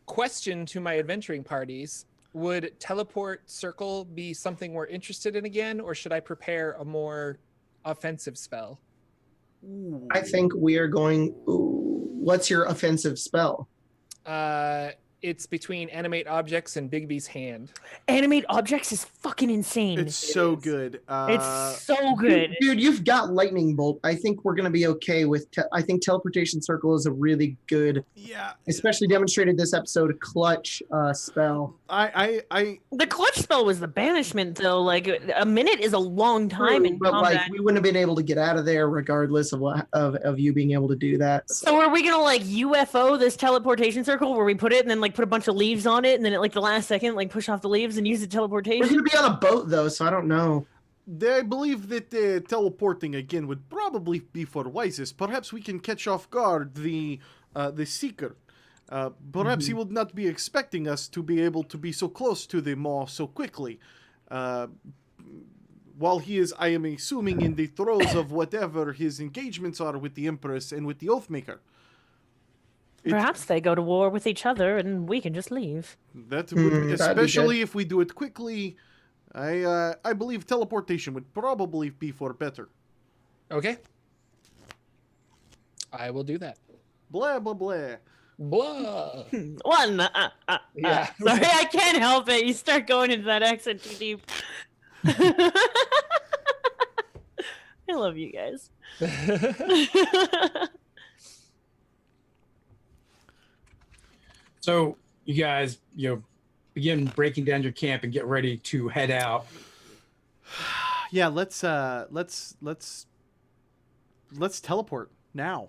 Question to my adventuring parties. Would teleport circle be something we're interested in again, or should I prepare a more offensive spell?
I think we are going. Ooh, what's your offensive spell?
It's between animate objects and Bigby's hand.
Animate objects is fucking insane.
It's so
is.
good.
It's so good.
Dude, you've got lightning bolt. I think we're gonna be okay with. I think teleportation circle is a really good,
Yeah.
especially demonstrated this episode, clutch spell.
I
The clutch spell was the banishment, though. Like a minute is a long time in
but
combat.
like we wouldn't have been able to get out of there regardless of what of you being able to do that.
So are we gonna like UFO this teleportation circle where we put it and then like put a bunch of leaves on it and then at like the last second like push off the leaves and use the
We're
teleportation?
gonna be on a boat though, so I don't know.
I believe that teleporting again would probably be for wisest. Perhaps we can catch off guard the seeker. Perhaps he would not be expecting us to be able to be so close to the maw so quickly. While he is, I am assuming, in the throes of whatever his engagements are with the Empress and with the Oathmaker.
Perhaps they go to war with each other and we can just leave.
That would,
that'd be
especially
good.
if we do it quickly. I believe teleportation would probably be for better.
Okay. I will do that.
Blah blah blah.
Blah.
One.
Yeah.
Sorry, I can't help it. You start going into that accent too deep. I love you guys.
So you guys, begin breaking down your camp and get ready to head out.
Yeah, let's teleport now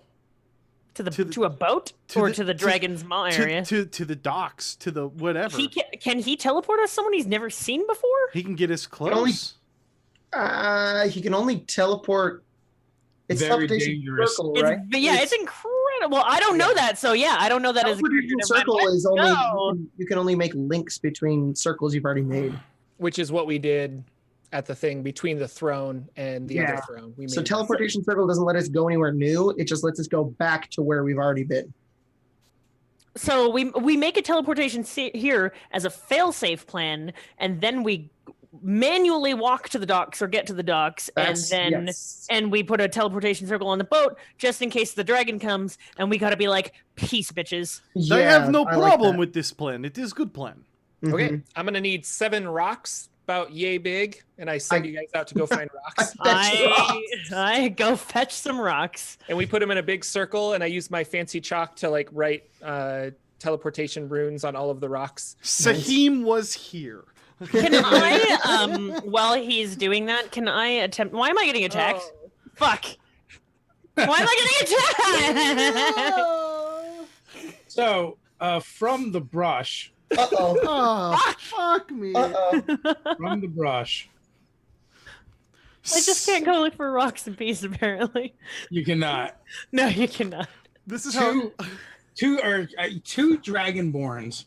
To a boat or to the Dragon's Maw area?
to the docks, to the whatever.
Can he teleport us someone he's never seen before?
He can get us
only-
close.
He can only teleport. It's
Very
teleportation
dangerous.
circle,
It's,
right?
it's incredible. I don't know that, so yeah, I don't know that as a character.
Teleportation
Never mind.
circle is only
go.
you can only make links between circles you've already made.
Which is what we did at the thing between the throne and the other
Yeah.
throne. We
So
made
teleportation circle doesn't let us go anywhere new. It just lets us go back to where we've already been.
So we make a teleportation here as a fail-safe plan, and then we manually walk to the docks or get to the docks,
Yes.
and we put a teleportation circle on the boat just in case the dragon comes, and we gotta be like, peace, bitches.
I have
Yeah,
no
I like
problem
that.
with this plan. It is good plan.
Mhm.
Okay, I'm gonna need 7 rocks, about yay big, and I send you guys out to go find rocks.
I go fetch some rocks.
And we put them in a big circle, and I use my fancy chalk to like write teleportation runes on all of the rocks.
Sahim was here.
Can I, while he's doing that, can I attempt? Why am I getting attacked?
Oh.
Fuck. Why am I getting attacked?
So from the brush,
Uh-oh.
Oh, fuck me.
from the brush,
I just can't go look for rocks in peace, apparently.
you cannot.
No, you cannot.
This is how.
Two dragonborns.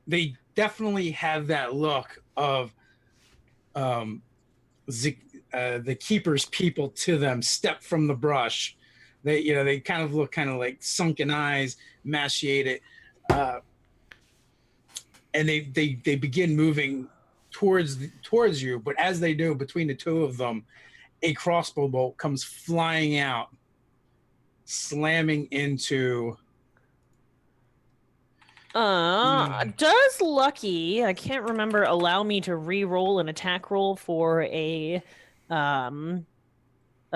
They definitely have that look of the keeper's people to them. Step from the brush. They kind of look kind of like sunken eyes, emaciated, and they begin moving towards you. But as they do, between the two of them, a crossbow bolt comes flying out, slamming into.
Does Lucky, I can't remember, allow me to re-roll an attack roll for a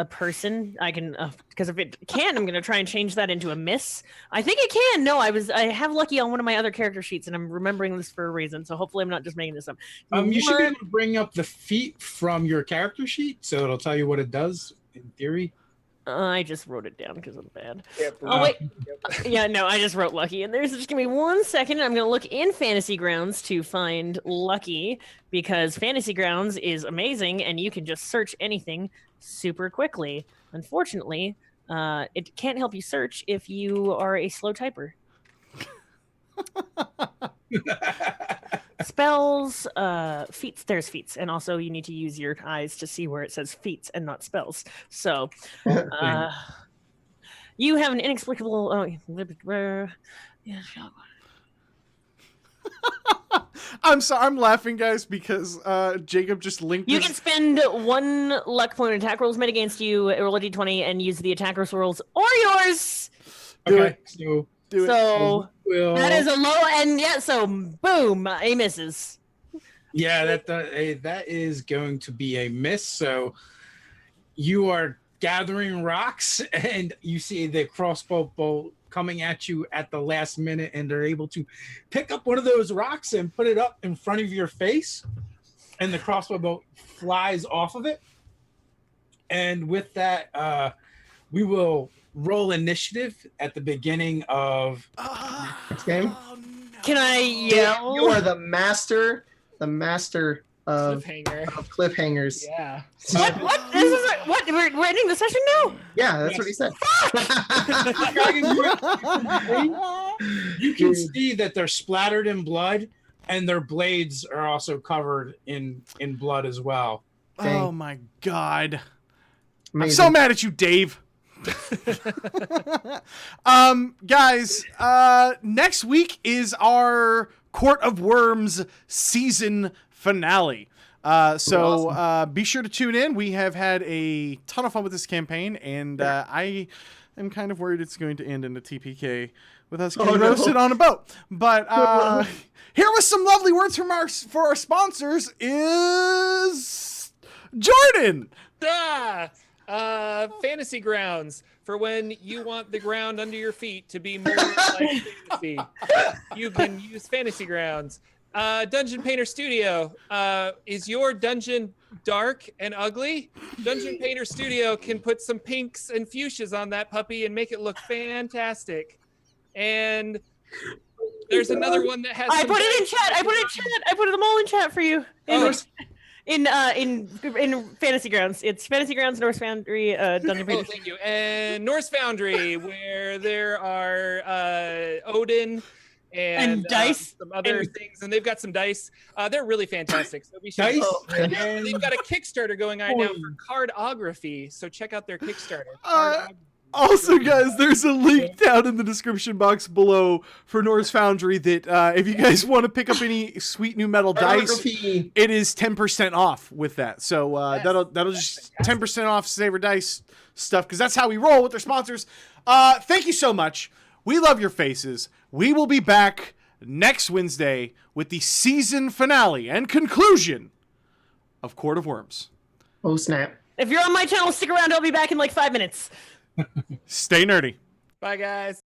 person? I can, because if it can, I'm going to try and change that into a miss. I think it can. No, I have Lucky on one of my other character sheets, and I'm remembering this for a reason, so hopefully I'm not just making this up.
You should be able to bring up the feat from your character sheet, so it'll tell you what it does in theory.
I just wrote it down because I'm bad.
Yep.
Oh, wait. Yeah, no, I just wrote Lucky. And just give me 1 second. I'm going to look in Fantasy Grounds to find Lucky because Fantasy Grounds is amazing and you can just search anything super quickly. Unfortunately, it can't help you search if you are a slow typer. Spells, feats, there's feats. And also you need to use your eyes to see where it says feats and not spells. So, you have an inexplicable.
I'm sorry. I'm laughing, guys, because Jacob just linked.
You
this.
can spend 1 luck point on attack rolls made against you, roll a d20, and use the attacker's rolls or yours.
Okay, so
Do it.
So
we'll,
that is a low, and yeah, so boom, he misses.
yeah, that is going to be a miss. So you are gathering rocks, and you see the crossbow bolt coming at you at the last minute, and they're able to pick up one of those rocks and put it up in front of your face, and the crossbow bolt flies off of it. And with that, we will roll initiative at the beginning of
Next game.
Oh, no.
Can I
You
yell?
are the master of
Cliffhanger.
cliffhangers.
Yeah.
What? This is what? We're ending the session now?
Yeah, that's what he said.
You can see that they're splattered in blood, and their blades are also covered in blood as well.
Oh my god. I'm
Amazing.
so mad at you, Dave. Guys, next week is our Court of Wyrms season finale. So be sure to tune in. We have had a ton of fun with this campaign, and I am kind of worried it's going to end in a TPK with us getting roasted on a boat. But here with some lovely words from for our sponsors is Jordan.
Fantasy grounds for when you want the ground under your feet to be more like fantasy. You can use fantasy grounds. Dungeon Painter Studio. Is your dungeon dark and ugly? Dungeon Painter Studio can put some pinks and fuchsias on that puppy and make it look fantastic. And there's another one that has.
I put it in chat. I put them all in chat for you. In Fantasy Grounds. It's Fantasy Grounds, Norse Foundry, Dungeon Painter.
Thank you. And Norse Foundry, where there are Odin and
dice
some other things, and they've got some dice. They're really fantastic. So be sure.
Dice.
And they've got a Kickstarter going on now for cardography. So check out their Kickstarter.
Also, guys, there's a link down in the description box below for Norse Foundry that if you guys want to pick up any sweet new metal dice, it is 10% off with that. So that'll just 10% off Saver Dice stuff, because that's how we roll with their sponsors. Thank you so much. We love your faces. We will be back next Wednesday with the season finale and conclusion of Court of Wyrms.
Oh, snap.
If you're on my channel, stick around. I'll be back in like 5 minutes.
Stay nerdy.
Bye, guys.